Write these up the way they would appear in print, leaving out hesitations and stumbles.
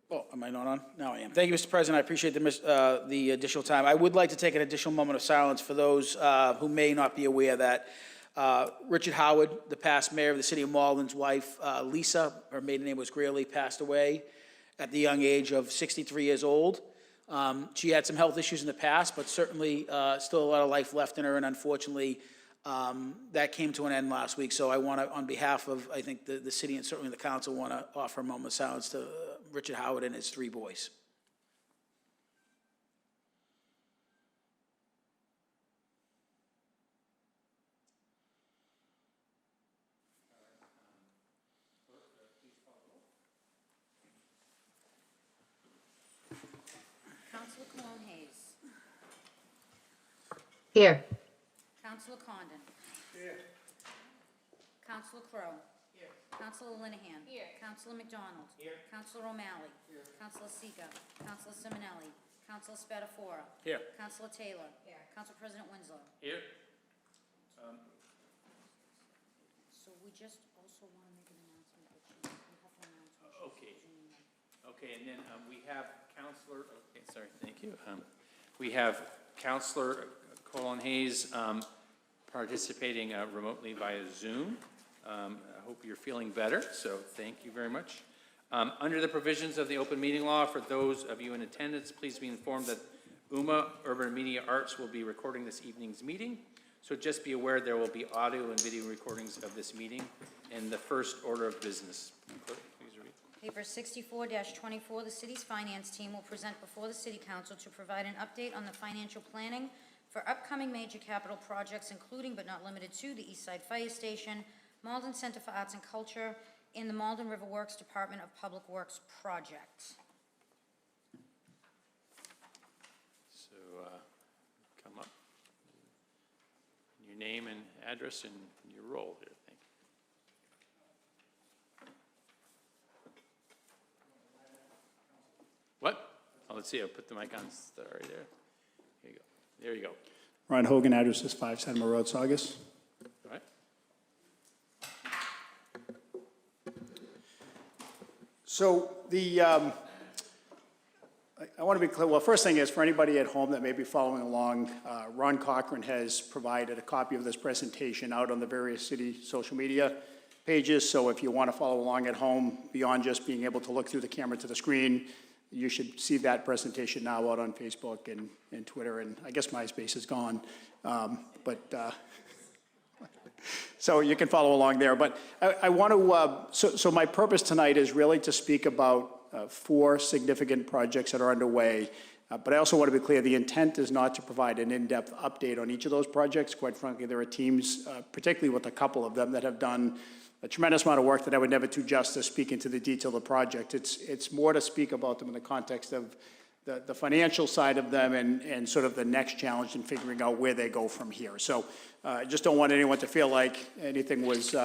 Oh, am I not on? Now I am. Thank you, Mr. President. I appreciate the additional time. I would like to take an additional moment of silence for those who may not be aware that Richard Howard, the past mayor of the city of Malden's wife, Lisa, her maiden name was Greeley, passed away at the young age of 63 years old. She had some health issues in the past, but certainly still a lot of life left in her, and unfortunately, that came to an end last week. So I want to, on behalf of, I think, the city and certainly the council, want to offer a moment of silence to Richard Howard and his 3 boys. Councilor Cologne-Hayes. Here. Councilor Condon. Here. Councilor Crowe. Here. Councilor Linehan. Here. Councilor McDonald. Here. Councilor O'Malley. Here. Councilor Seega. Councilor Simonelli. Councilor Spatafora. Here. Councilor Taylor. Here. Council President Winslow. Here. So we just also want to make an announcement that we have to announce. Okay. Okay, and then we have Councilor, okay, sorry, thank you. We have Councilor Cologne-Hayes participating remotely via Zoom. I hope you're feeling better, so thank you very much. Under the provisions of the open meeting law, for those of you in attendance, please be informed that UMA Urban Media Arts will be recording this evening's meeting. So just be aware there will be audio and video recordings of this meeting. And the first order of business. Clerk, please read. Paper 64-24, the city's finance team will present before the city council to provide an update on the financial planning for upcoming major capital projects, including but not limited to the East Side Fire Station, Malden Center for Arts and Culture, and the Malden River Works Department of Public Works project. So come up. Your name and address and your role here. Thank you. What? Oh, let's see. I'll put the mic on right there. Here you go. There you go. Ron Hogan, address is 5 Sentinel Road, Saugus. All right. So I want to be clear. Well, first thing is, for anybody at home that may be following along, Ron Cochran has provided a copy of this presentation out on the various city social media pages. So if you want to follow along at home, beyond just being able to look through the camera to the screen, you should see that presentation now out on Facebook and Twitter, and I guess MySpace is gone. So you can follow along there. But I want to, so my purpose tonight is really to speak about 4 significant projects that are underway. But I also want to be clear, the intent is not to provide an in-depth update on each of those projects. Quite frankly, there are teams, particularly with a couple of them, that have done a tremendous amount of work that I would never do justice speaking to the detail of the project. It's more to speak about them in the context of the financial side of them and sort of the next challenge in figuring out where they go from here. So I just don't want anyone to feel like anything was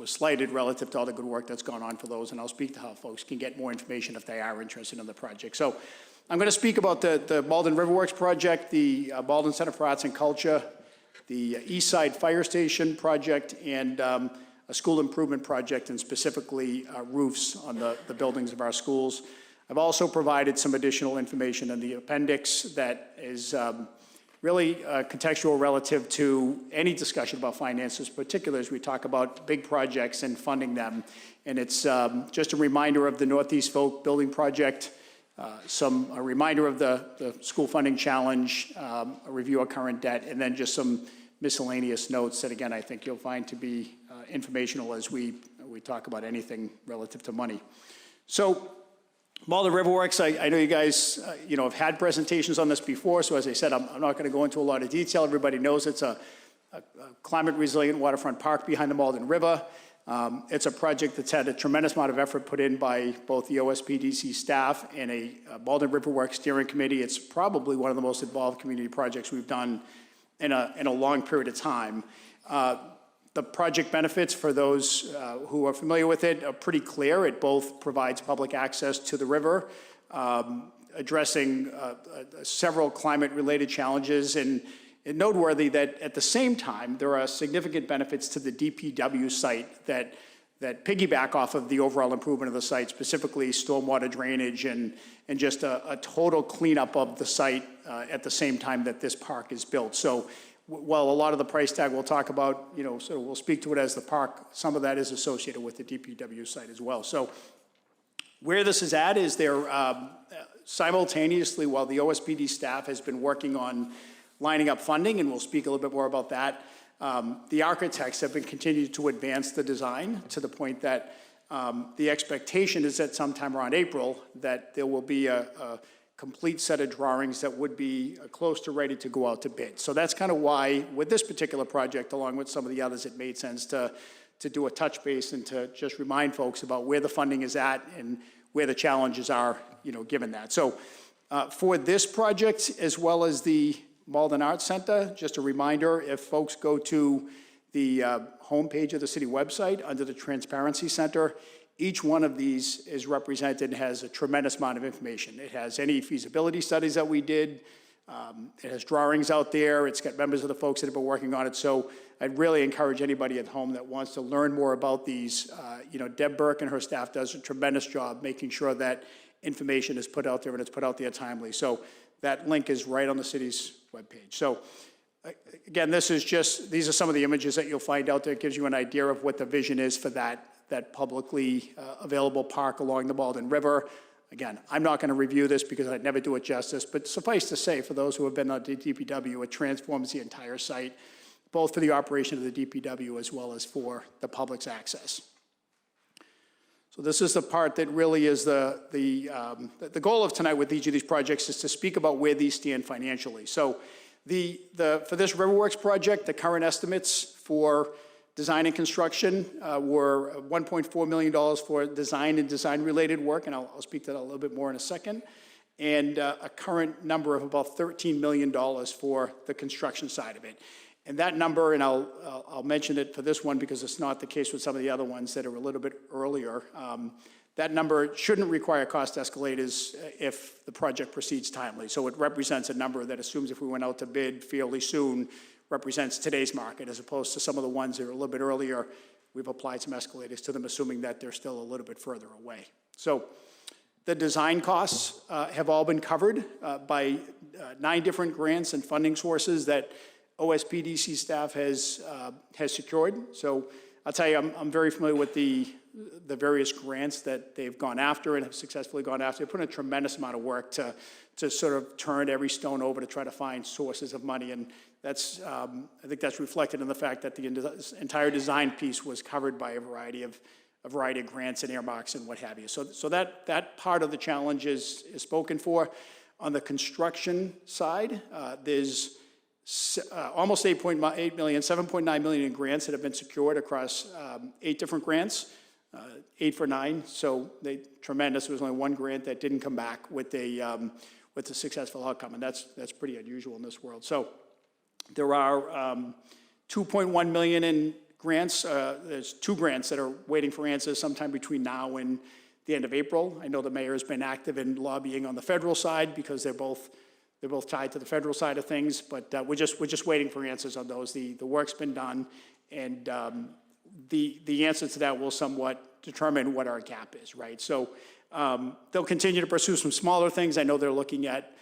slighted relative to all the good work that's gone on for those, and I'll speak to how folks can get more information if they are interested in the project. So I'm going to speak about the Malden Riverworks project, the Malden Center for Arts and Culture, the East Side Fire Station project, and a school improvement project, and specifically roofs on the buildings of our schools. I've also provided some additional information in the appendix that is really contextual relative to any discussion about finances, particularly as we talk about big projects and funding them. And it's just a reminder of the Northeast Folk Building Project, a reminder of the school funding challenge, a review of current debt, and then just some miscellaneous notes that, again, I think you'll find to be informational as we talk about anything relative to money. So Malden Riverworks, I know you guys have had presentations on this before, so as I said, I'm not going to go into a lot of detail. Everybody knows it's a climate-resilient waterfront park behind the Malden River. It's a project that's had a tremendous amount of effort put in by both the OSPDC staff and a Malden Riverworks steering committee. It's probably one of the most involved community projects we've done in a long period of time. The project benefits, for those who are familiar with it, are pretty clear. It both provides public access to the river, addressing several climate-related challenges, and noteworthy that at the same time, there are significant benefits to the DPW site that that piggyback off of the overall improvement of the site, specifically stormwater drainage and just a total cleanup of the site at the same time that this park is built. So while a lot of the price tag we'll talk about, so we'll speak to it as the park, some of that is associated with the DPW site as well. So where this is at is they're simultaneously, while the OSPD staff has been working on lining up funding, and we'll speak a little bit more about that, the architects have been continuing to advance the design to the point that the expectation is that sometime around April that there will be a complete set of drawings that would be close to ready to go out to bid. So that's kind of why, with this particular project, along with some of the others, it made sense to do a touch base and to just remind folks about where the funding is at and where the challenges are, given that. So for this project, as well as the Malden Arts Center, just a reminder, if folks go to the homepage of the city website under the Transparency Center, each one of these is represented and has a tremendous amount of information. It has any feasibility studies that we did. It has drawings out there. It's got members of the folks that have been working on it. So I'd really encourage anybody at home that wants to learn more about these. Deb Burke and her staff does a tremendous job making sure that information is put out there and it's put out there timely. So that link is right on the city's webpage. So again, these are some of the images that you'll find out there. It gives you an idea of what the vision is for that publicly available park along the Malden River. Again, I'm not going to review this because I'd never do it justice, but suffice to say, for those who have been on the DPW, it transforms the entire site, both for the operation of the DPW as well as for the public's access. So this is the part that really is the goal of tonight with each of these projects is to speak about where these stand financially. So for this Riverworks project, the current estimates for design and construction were $1.4 million for design and design-related work, and I'll speak to that a little bit more in a second, and a current number of about $13 million for the construction side of it. And that number, and I'll mention it for this one because it's not the case with some of the other ones that are a little bit earlier, that number shouldn't require cost escalators if the project proceeds timely. So it represents a number that assumes if we went out to bid fairly soon, represents today's market, as opposed to some of the ones that are a little bit earlier. We've applied some escalators to them, assuming that they're still a little bit further away. So the design costs have all been covered by 9 different grants and funding sources that OSPDC staff has secured. So I'll tell you, I'm very familiar with the various grants that they've gone after and have successfully gone after. They've put in a tremendous amount of work to sort of turn every stone over to try to find sources of money. And that's, I think that's reflected in the fact that the entire design piece was covered by a variety of grants and earmarks and what have you. So that part of the challenge is spoken for. On the construction side, there's almost $8.8 million, $7.9 million in grants that have been secured across 8 different grants, 8 for 9. So tremendous. There was only one grant that didn't come back with a successful outcome, and that's pretty unusual in this world. So there are $2.1 million in grants. There's 2 grants that are waiting for answers sometime between now and the end of April. I know the mayor has been active in lobbying on the federal side because they're both tied to the federal side of things, but we're just waiting for answers on those. The work's been done, and the answer to that will somewhat determine what our gap is, right? So they'll continue to pursue some smaller things. I know they're looking at,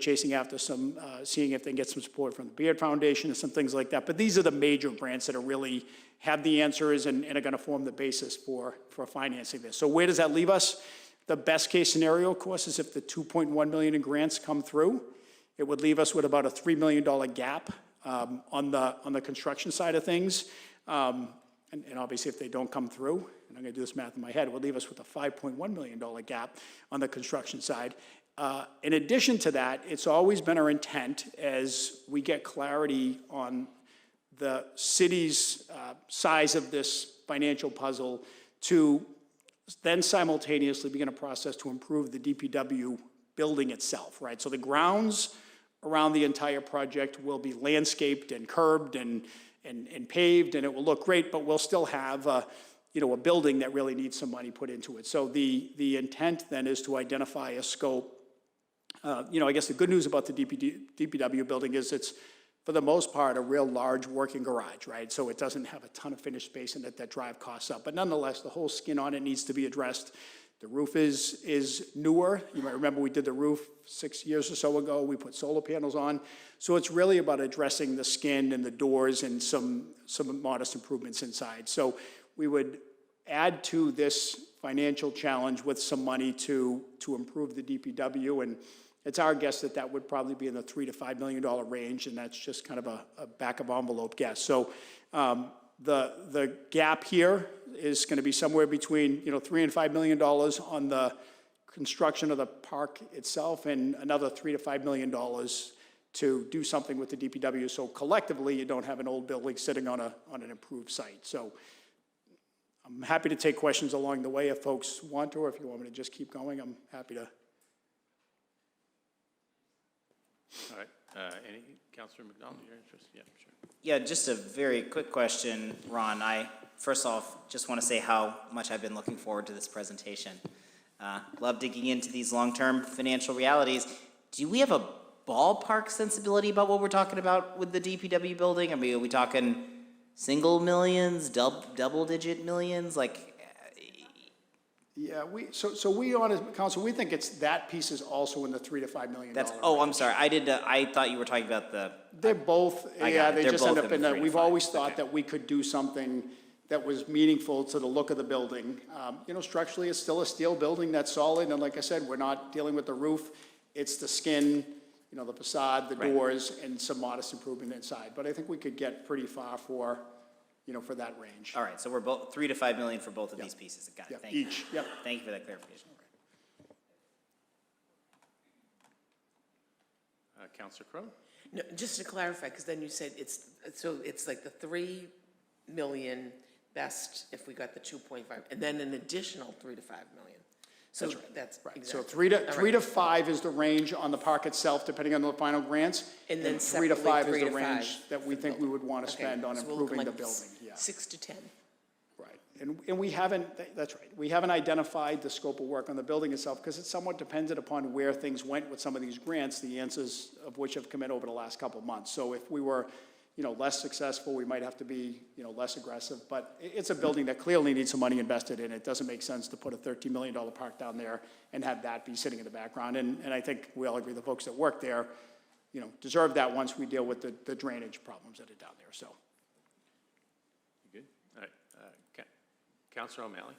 chasing after some, seeing if they can get some support from the Beard Foundation and some things like that. But these are the major grants that are really have the answers and are going to form the basis for financing this. So where does that leave us? The best case scenario, of course, is if the $2.1 million in grants come through, it would leave us with about a $3 million gap on the construction side of things. And obviously, if they don't come through, and I'm going to do this math in my head, it would leave us with a $5.1 million gap on the construction side. In addition to that, it's always been our intent as we get clarity on the city's size of this financial puzzle to then simultaneously begin a process to improve the DPW building itself, right? So the grounds around the entire project will be landscaped and curbed and paved, and it will look great, but we'll still have a building that really needs some money put into it. So the intent then is to identify a scope. I guess the good news about the DPW building is it's for the most part, a real large working garage, right? So it doesn't have a ton of finished space in it that drive costs up. But nonetheless, the whole skin on it needs to be addressed. The roof is newer. You might remember we did the roof 6 years or so ago. We put solar panels on. So it's really about addressing the skin and the doors and some modest improvements inside. So we would add to this financial challenge with some money to improve the DPW, and it's our guess that that would probably be in the $3 to $5 million range, and that's just kind of a back of envelope guess. So the gap here is going to be somewhere between $3 and $5 million on the construction of the park itself, and another $3 to $5 million to do something with the DPW. So collectively, you don't have an old building sitting on an improved site. So I'm happy to take questions along the way if folks want to, or if you want me to just keep going, I'm happy to. All right, any, Councilor McNeil, you're interested? Yeah, sure. Yeah, just a very quick question, Ron. I, first off, just want to say how much I've been looking forward to this presentation. Love digging into these long-term financial realities. Do we have a ballpark sensibility about what we're talking about with the DPW building? I mean, are we talking single millions, double-digit millions? Like, Yeah, so we on council, we think it's, that piece is also in the $3 to $5 million. that's, oh, I'm sorry. I thought you were talking about the, They're both, I got yeah, it. they They're just end both up in in the that, 3 to we've 5. always thought Okay. that we could do something that was meaningful to the look of the building. Structurally, it's still a steel building that's solid, and like I said, we're not dealing with the roof. It's the skin, the facade, the Right. doors, and some modest improvement inside. But I think we could get pretty far for that range. all right, so we're both, 3 to 5 million for both of these pieces. Got it. Yep, Thank you. each, yep. Thank you for that clarification. Councilor Crowe? No, just to clarify, because then you said it's like the 3 million best if we got the 2.5, and then an additional 3 to 5 million. So that's Right, exactly. so 3 All right. to 5 is the range on the park itself, depending on the final grants. And then 3 to separately, 5 is 3 the to range 5 that we for think we building. would want to Okay, spend on so we're looking improving the like building, yeah. 6 to 10. Right, and we haven't, that's right, we haven't identified the scope of work on the building itself, because it's somewhat dependent upon where things went with some of these grants, the answers of which have come in over the last couple of months. So if we were, less successful, we might have to be, less aggressive, but it's a building that clearly needs some money invested in. It doesn't make sense to put a $13 million park down there and have that be sitting in the background, and I think we all agree the folks that work there, deserve that once we deal with the drainage problems that are down there, so. You good? All right, Councilor O'Malley?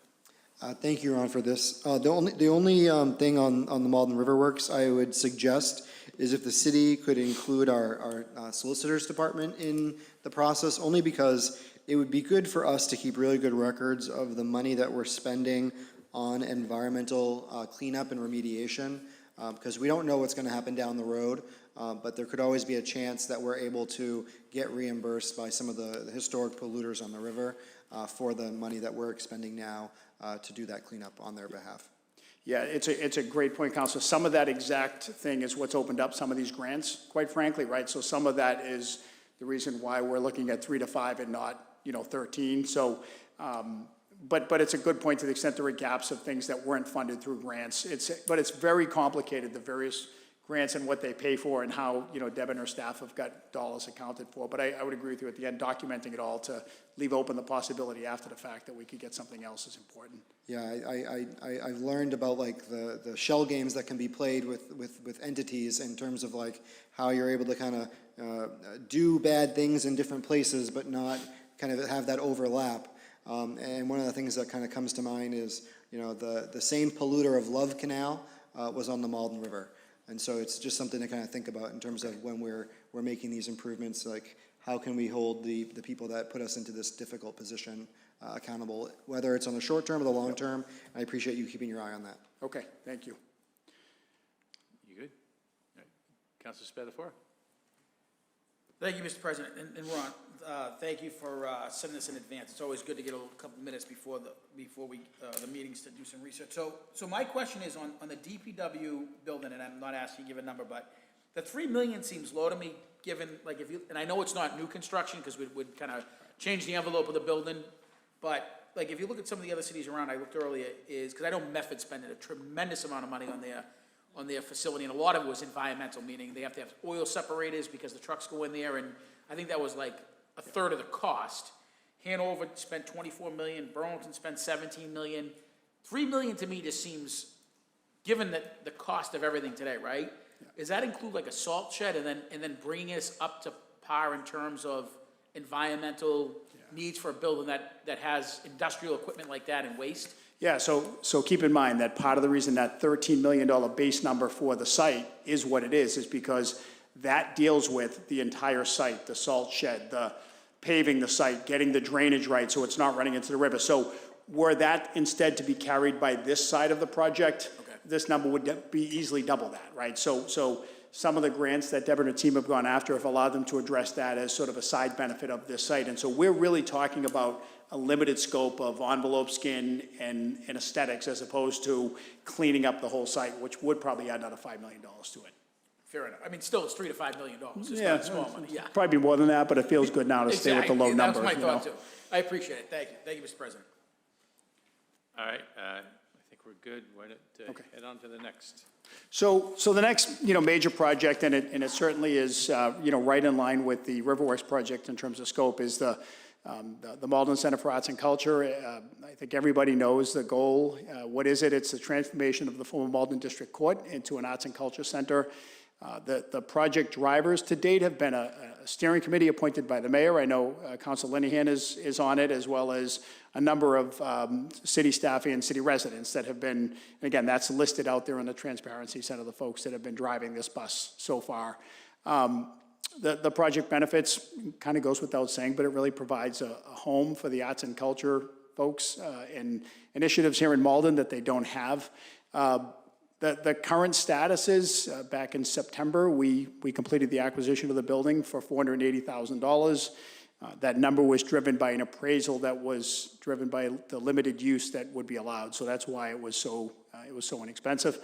Thank you, Ron, for this. The only thing on the Malden River Works I would suggest is if the city could include our solicitors department in the process, only because it would be good for us to keep really good records of the money that we're spending on environmental cleanup and remediation, because we don't know what's going to happen down the road, but there could always be a chance that we're able to get reimbursed by some of the historic polluters on the river for the money that we're expending now to do that cleanup on their behalf. Yeah, it's a great point, Councilor. Some of that exact thing is what's opened up some of these grants, quite frankly, right? So some of that is the reason why we're looking at 3 to 5 and not, 13. So, but it's a good point to the extent there are gaps of things that weren't funded through grants. But it's very complicated, the various grants and what they pay for and how, Deb and her staff have got dollars accounted for. But I would agree with you at the end, documenting it all to leave open the possibility after the fact that we could get something else is important. Yeah, I've learned about like the shell games that can be played with entities in terms of like how you're able to kind of do bad things in different places but not kind of have that overlap. And one of the things that kind of comes to mind is, the same polluter of Love Canal was on the Malden River. And so it's just something to kind of think about in terms of when we're making these improvements, like how can we hold the people that put us into this difficult position accountable, whether it's on the short term or the long term. I appreciate you keeping your eye on that. Okay, thank you. You good? All right. Councilor Spatafora? Thank you, Mr. President. And Ron, thank you for sending this in advance. It's always good to get a couple minutes before the meetings to do some research. So my question is on the DPW building, and I'm not asking you to give a number, but the $3 million seems low to me, given, like, and I know it's not new construction, because we would kind of change the envelope of the building, but, like, if you look at some of the other cities around, I looked earlier, because I know Medford's spending a tremendous amount of money on their facility, and a lot of it was environmental, meaning they have to have oil separators because the trucks go in there, and I think that was like a third of the cost. Hanover spent 24 million, Burlington spent 17 million. 3 million to me just seems, given that the cost of everything today, right? Does that include like a salt shed and then bringing us up to par in terms of environmental needs for a building that has industrial equipment like that and waste? Yeah, so keep in mind that part of the reason that $13 million base number for the site is what it is because that deals with the entire site, the salt shed, the paving the site, getting the drainage right so it's not running into the river. So were that instead to be carried by this side of the project, this number would be easily double that, right? So some of the grants that Deborah and her team have gone after have allowed them to address that as sort of a side benefit of this site. And so we're really talking about a limited scope of envelope skin and aesthetics as opposed to cleaning up the whole site, which would probably add another $5 million to it. Fair enough. I mean, still, it's $3 to $5 million. It's not small money, yeah. Probably more than that, but it feels good now to stay with the low number. That's my thought, too. I appreciate it. Thank you. Thank you, Mr. President. All right, I think we're good. Why don't head on to the next? So the next, major project, and it certainly is, right in line with the Riverworks project in terms of scope, is the Malden Center for Arts and Culture. I think everybody knows the goal. What is it? It's the transformation of the former Malden District Court into an arts and culture center. The project drivers to date have been a steering committee appointed by the mayor. I know Council Linehan is on it, as well as a number of city staff and city residents that have been, and again, that's listed out there in the Transparency Center, the folks that have been driving this bus so far. The project benefits kind of goes without saying, but it really provides a home for the arts and culture folks and initiatives here in Malden that they don't have. The current status is, back in September, we completed the acquisition of the building for $480,000. That number was driven by an appraisal that was driven by the limited use that would be allowed. So that's why it was so inexpensive.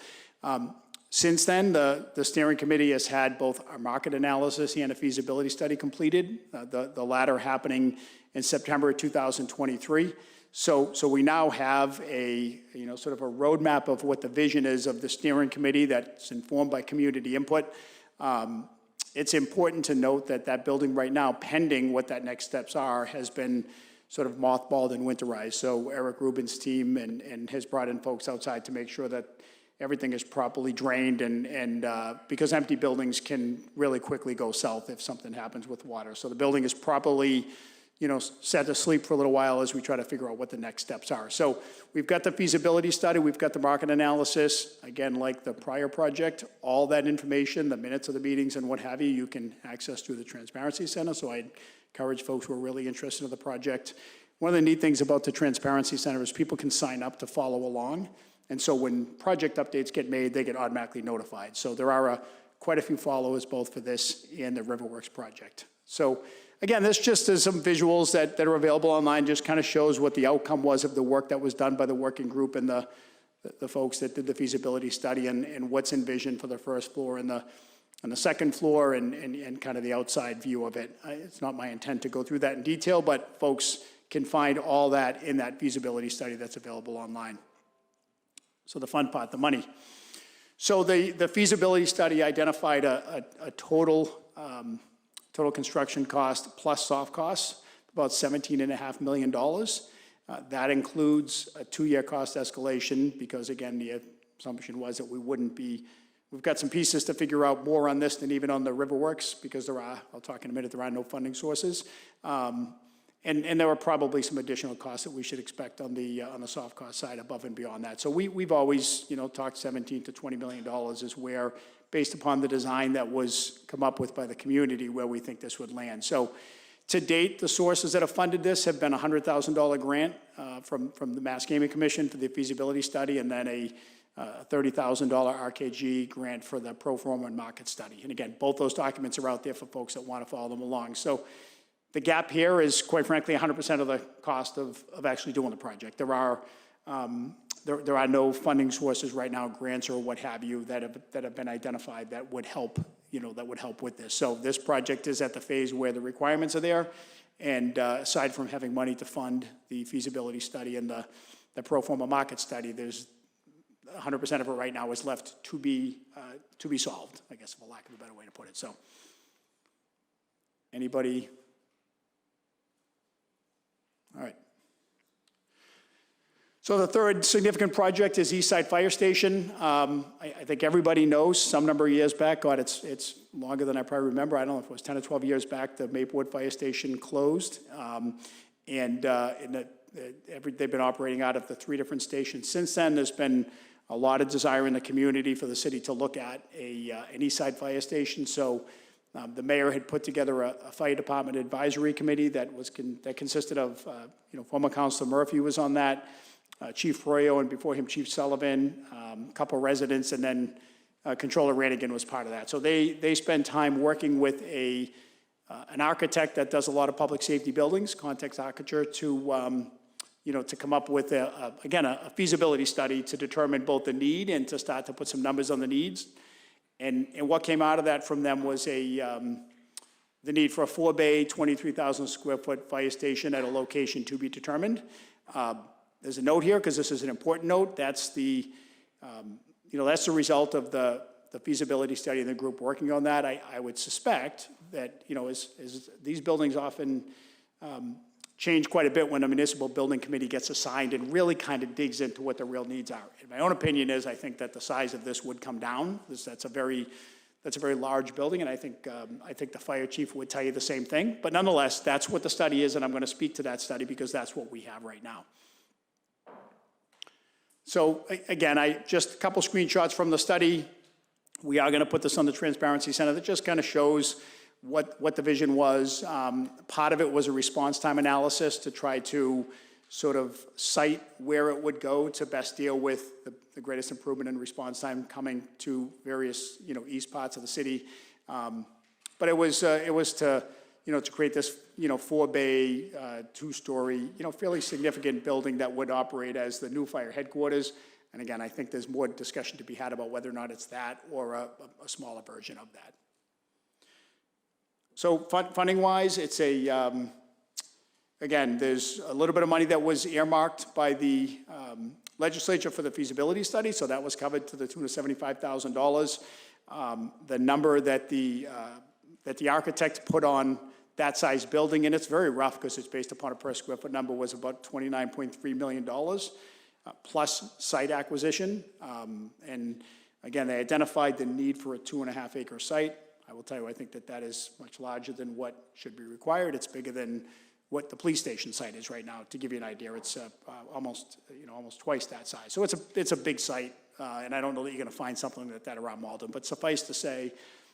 Since then, the steering committee has had both a market analysis and a feasibility study completed, the latter happening in September of 2023. So we now have a, sort of a roadmap of what the vision is of the steering committee that's informed by community input. It's important to note that that building right now, pending what that next steps are, has been sort of mothballed and winterized. So Eric Rubin's team and has brought in folks outside to make sure that everything is properly drained and because empty buildings can really quickly go south if something happens with water. So the building is properly set to sleep for a little while as we try to figure out what the next steps are. So we've got the feasibility study, we've got the market analysis. Again, like the prior project, all that information, the minutes of the meetings and what have you, you can access through the Transparency Center. So I'd encourage folks who are really interested in the project. One of the neat things about the Transparency Center is people can sign up to follow along. And so when project updates get made, they get automatically notified. So there are quite a few followers both for this and the Riverworks project. So again, this just is some visuals that are available online, just kind of shows what the outcome was of the work that was done by the working group and the folks that did the feasibility study and what's envisioned for the first floor and the second floor and kind of the outside view of it. It's not my intent to go through that in detail, but folks can find all that in that feasibility study that's available online. So the fun part, the money. So the feasibility study identified a total construction cost plus soft costs, about $17.5 million. That includes a 2-year cost escalation because, again, the assumption was that we've got some pieces to figure out more on this than even on the Riverworks because I'll talk in a minute, there are no funding sources. And there are probably some additional costs that we should expect on the soft cost side above and beyond that. So we've always, talked $17 to $20 million is where, based upon the design that was come up with by the community, where we think this would land. So to date, the sources that have funded this have been a $100,000 grant from the Mass Gaming Commission for the feasibility study, and then a $30,000 RKG grant for the pro forma and market study. And again, both those documents are out there for folks that want to follow them along. So the gap here is, quite frankly, 100% of the cost of actually doing the project. There are no funding sources right now, grants or what have you, that have been identified that would help, with this. So this project is at the phase where the requirements are there, and aside from having money to fund the feasibility study and the pro forma market study, there's 100% of it right now is left to be solved, I guess, for lack of a better way to put it. So, anybody? All right. So the third significant project is East Side Fire Station. I think everybody knows some number of years back, God, it's longer than I probably remember. I don't know if it was 10 or 12 years back, the Maplewood Fire Station closed. They've been operating out of the 3 different stations. Since then, there's been a lot of desire in the community for the city to look at an East Side Fire Station. So the mayor had put together a fire department advisory committee that consisted of, former Councilor Murphy was on that, Chief Royo, and before him, Chief Sullivan, a couple residents, and then Controller Ranigan was part of that. So they spend time working with an architect that does a lot of public safety buildings, Context Architecture, to come up with, a feasibility study to determine both the need and to start to put some numbers on the needs. And what came out of that from them was the need for a 4-bay, 23,000 square foot fire station at a location to be determined. There's a note here, because this is an important note. That's the result of the feasibility study and the group working on that. I would suspect that, as these buildings often change quite a bit when a municipal building committee gets assigned and really kind of digs into what the real needs are. And my own opinion is I think that the size of this would come down. That's a very large building, and I think the fire chief would tell you the same thing. But nonetheless, that's what the study is, and I'm going to speak to that study because that's what we have right now. So again, just a couple screenshots from the study. We are going to put this on the Transparency Center. That just kind of shows what the vision was. Part of it was a response time analysis to try to sort of cite where it would go to best deal with the greatest improvement in response time coming to various, east parts of the city. But it was to create this, 4-bay, 2-story, fairly significant building that would operate as the new fire headquarters. And again, I think there's more discussion to be had about whether or not it's that or a smaller version of that. So funding-wise, it's again, there's a little bit of money that was earmarked by the legislature for the feasibility study, so that was covered to the tune of $75,000. The number that the architect put on that size building, and it's very rough because it's based upon a per square foot number, was about $29.3 million plus site acquisition. And again, they identified the need for a 2.5 acre site. I will tell you, I think that is much larger than what should be required. It's bigger than what the police station site is right now. To give you an idea, it's almost twice that size. So it's a big site, and I don't know that you're going to find something like that around Malden. But suffice to say,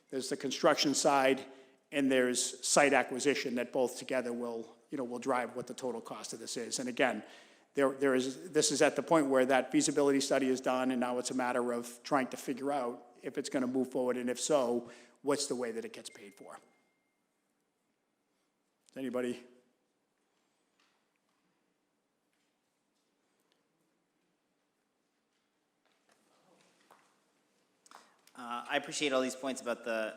there's the construction side and there's site acquisition that both together will drive what the total cost of this is. And again, this is at the point where that feasibility study is done, and now it's a matter of trying to figure out if it's going to move forward, and if so, what's the way that it gets paid for. Anybody? I appreciate all these points about the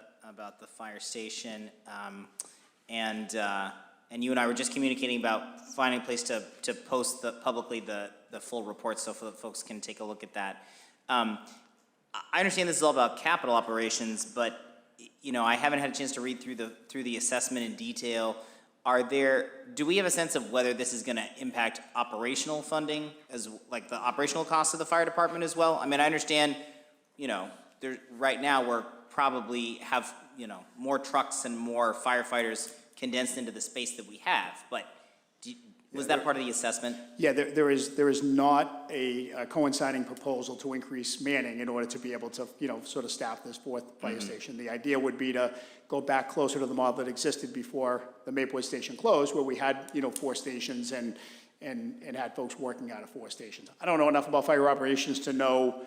fire station, and you and I were just communicating about finding a place to post publicly the full report so that folks can take a look at that. I understand this is all about capital operations, but I haven't had a chance to read through the assessment in detail. Do we have a sense of whether this is going to impact operational funding, as like the operational costs of the fire department as well? I mean, I understand, right now we're probably have, more trucks and more firefighters condensed into the space that we have, but was that part of the assessment? Yeah, there is not a coinciding proposal to increase manning in order to be able to, sort of staff this 4th fire station. The idea would be to go back closer to the model that existed before the Maplewood station closed, where we had, 4 stations and had folks working out of 4 stations. I don't know enough about fire operations to know,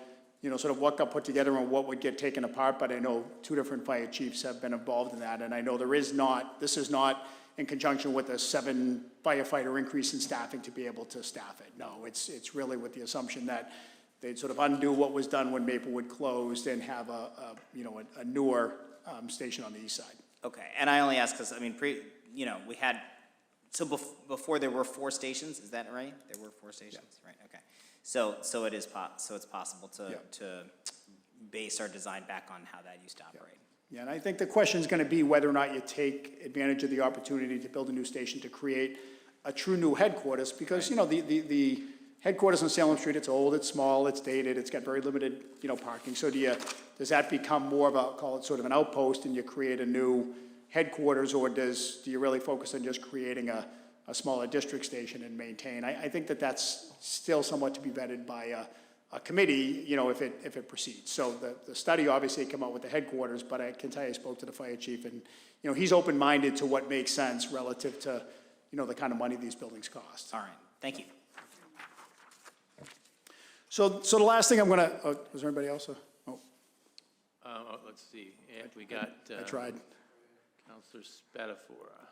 sort of what got put together and what would get taken apart, but I know 2 different fire chiefs have been involved in that, and I know this is not in conjunction with a 7 firefighter increase in staffing to be able to staff it. No, it's really with the assumption that they'd sort of undo what was done when Maplewood closed and have a newer station on the east side. Okay, and I only ask because, we had, before there were 4 stations, is that right? There were 4 stations, yeah. Right, okay. So it is so it's possible Yeah. to base our design back on how that used to operate. Yeah, and I think the question is going to be whether or not you take advantage of the opportunity to build a new station to create a true new headquarters, because, you know, the headquarters on Salem Street, it's old, it's small, it's dated, it's got very limited, you know, parking. So does that become more of a, call it sort of an outpost, and you create a new headquarters, or do you really focus on just creating a smaller district station and maintain? I think that's still somewhat to be vetted by a committee, you know, if it proceeds. So the study obviously came out with the headquarters, but I can tell you, I spoke to the fire chief, and, you know, he's open-minded to what makes sense relative to, you know, the kind of money these buildings cost. All right, thank you. So the last thing I'm gonna, is there anybody else? Let's see, yeah, we got I tried. Counselor Spatafora.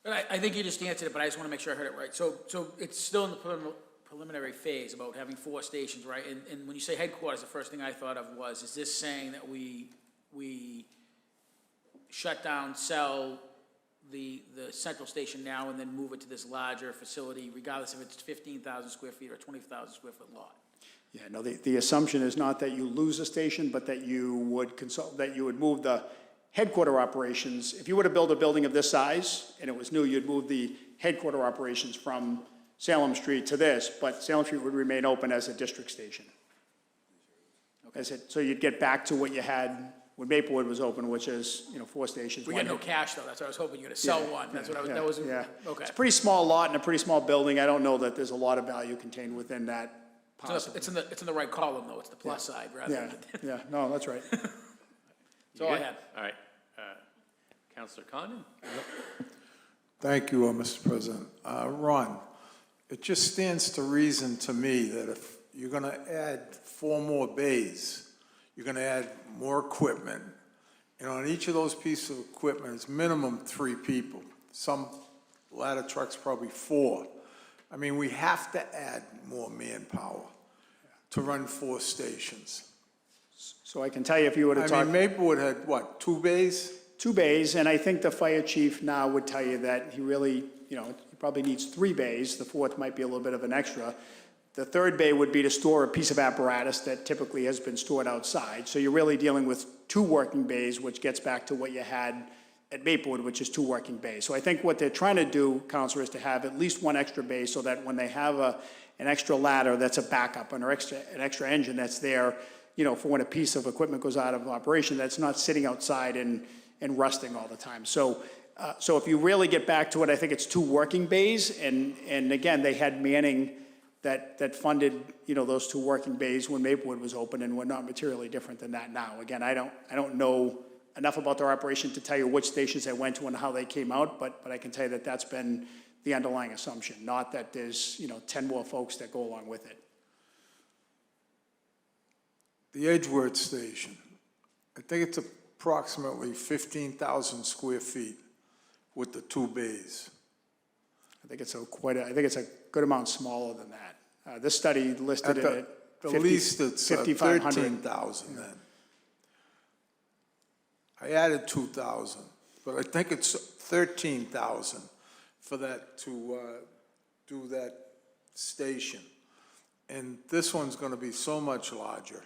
But I think you just answered it, but I just want to make sure I heard it right. So it's still in the preliminary phase about having 4 stations, right? And when you say headquarters, the first thing I thought of was, is this saying that we shut down, sell the central station now and then move it to this larger facility, regardless if it's 15,000 square feet or 20,000 square foot lot? Yeah, no, the assumption is not that you lose a station, but that you would move the headquarter operations. If you were to build a building of this size and it was new, you'd move the headquarter operations from Salem Street to this, but Salem Street would remain open as a district station. So you'd get back to what you had when Maplewood was open, which is, you know, 4 stations. We got no cash, though. That's what I was hoping you were going to sell one. That's what I was, that was, Yeah. okay. It's a pretty small lot and a pretty small building. I don't know that there's a lot of value contained within that possible. It's in the right column, though. It's the plus side rather Yeah, than. yeah, no, that's right. That's all I had. All right, Counselor Condon? Thank you, Mr. President. Ron, it just stands to reason to me that if you're going to add 4 more bays, you're going to add more equipment, and on each of those pieces of equipment, it's minimum 3 people. Some ladder trucks probably 4. I mean, we have to add more manpower to run 4 stations. So I can tell you, if you were to I talk. mean, Maplewood had, what, 2 bays? 2 bays, and I think the fire chief now would tell you that he really, you know, he probably needs 3 bays. The 4th might be a little bit of an extra. The 3rd bay would be to store a piece of apparatus that typically has been stored outside. So you're really dealing with 2 working bays, which gets back to what you had at Maplewood, which is 2 working bays. So I think what they're trying to do, Counselor, is to have at least 1 extra bay, so that when they have an extra ladder that's a backup, an extra engine that's there, you know, for when a piece of equipment goes out of operation, that's not sitting outside and rusting all the time. So if you really get back to it, I think it's 2 working bays, and again, they had manning that funded, you know, those 2 working bays when Maplewood was open, and we're not materially different than that now. Again, I don't know enough about their operation to tell you which stations they went to and how they came out, but I can tell you that that's been the underlying assumption, not that there's, you know, 10 more folks that go along with it. The Edgeworth station, I think it's approximately 15,000 square feet with the 2 bays. I think it's a good amount smaller than that. This study listed it at The least it's 5,500. 13,000 then. I added 2,000, but I think it's 13,000 for that, to do that station. And this one's gonna be so much larger.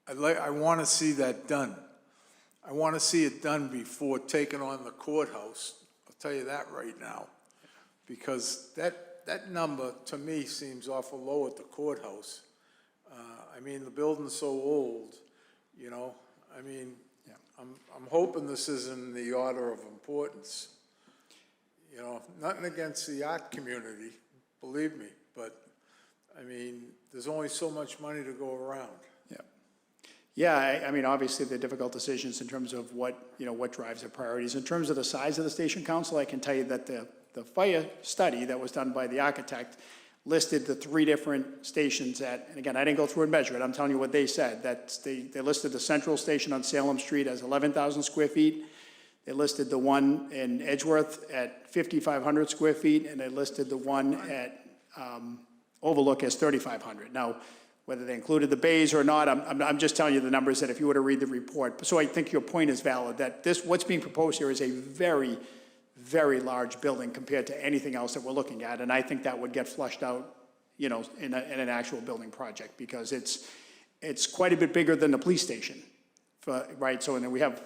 I wanna see that done. I wanna see it done before taking on the courthouse. I'll tell you that right now. Because that number, to me, seems awful low at the courthouse. I mean, the building's so old, you know, I mean, I'm hoping this is in the order of importance. You know, nothing against the art community, believe me, but, I mean, there's only so much money to go around. Yeah, I mean, obviously, they're difficult decisions in terms of what drives their priorities. In terms of the size of the station council, I can tell you that the fire study that was done by the architect listed the 3 different stations and again, I didn't go through and measure it, I'm telling you what they said, that they listed the central station on Salem Street as 11,000 square feet. They listed the one in Edgeworth at 5,500 square feet, and they listed the one at Overlook as 3,500. Now, whether they included the bays or not, I'm just telling you the numbers that if you were to read the report. So I think your point is valid, that what's being proposed here is a very, very large building compared to anything else that we're looking at. And I think that would get flushed out, you know, in an actual building project, because it's quite a bit bigger than the police station, right? So, and then we have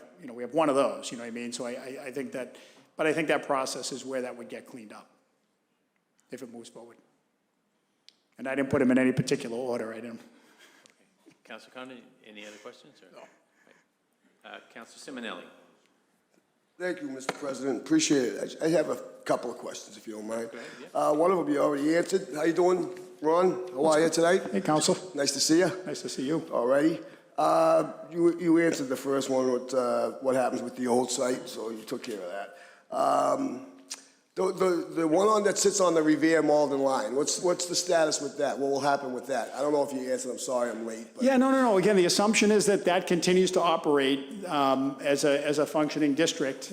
one of those, you know what I mean? So I think that, but I think that process is where that would get cleaned up, if it moves forward. And I didn't put them in any particular order, I didn't. Councilor Condon, any other questions? Or? No. Councilor Simonelli. Thank you, Mr. President. Appreciate it. I have a couple of questions, if you don't mind. Go ahead, yeah. One of them you already answered. How you doing, Ron? How are you tonight? Hey, Counsel. Nice to see you. Nice to see you. All righty. You answered the first one with what happens with the old site, so you took care of that. The one on that sits on the Revere Malden line, what's the status with that? What will happen with that? I don't know if you answered, I'm sorry I'm late. But Yeah, no. Again, the assumption is that that continues to operate as a functioning district,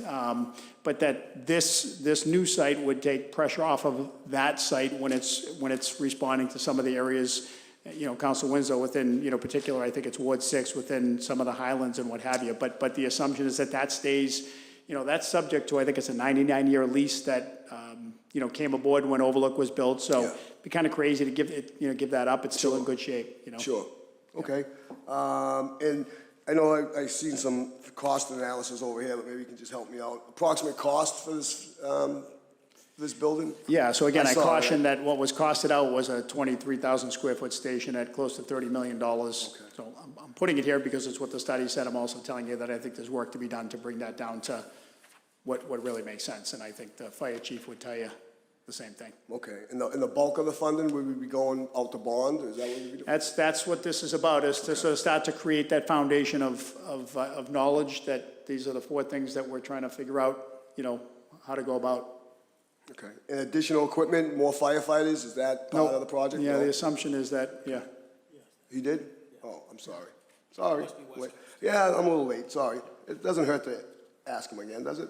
but that this new site would take pressure off of that site when it's responding to some of the areas, you know, Council Winslow within, you know, particular, I think it's Ward 6, within some of the Highlands and what have you. But the assumption is that that stays, you know, that's subject to, I think it's a 99-year lease that, you know, came aboard when Overlook was built. So it'd be kind of crazy to give that up. It's still in good shape, you know. Sure, okay. And I know I've seen some cost analysis over here, but maybe you can just help me out. Approximate cost for this building? Yeah, so again, I saw caution that what was costed out was a 23,000 square foot station at close to $30 million. So I'm putting it here because it's what the study said. I'm also telling you that I think there's work to be done to bring that down to what really makes sense. And I think the fire chief would tell you the same thing. Okay, and the bulk of the funding, would we be going out to bond? Is that what we be doing? That's what this is about, is to sort of start to create that foundation of knowledge that these are the 4 things that we're trying to figure out, you know, how to go about. Okay, and additional equipment, more firefighters, is that part of the project? Yeah, No? the assumption is that, yeah. He did? Oh, I'm sorry. Sorry. Wait. Yeah, I'm a little late, sorry. It doesn't hurt to ask him again, does it?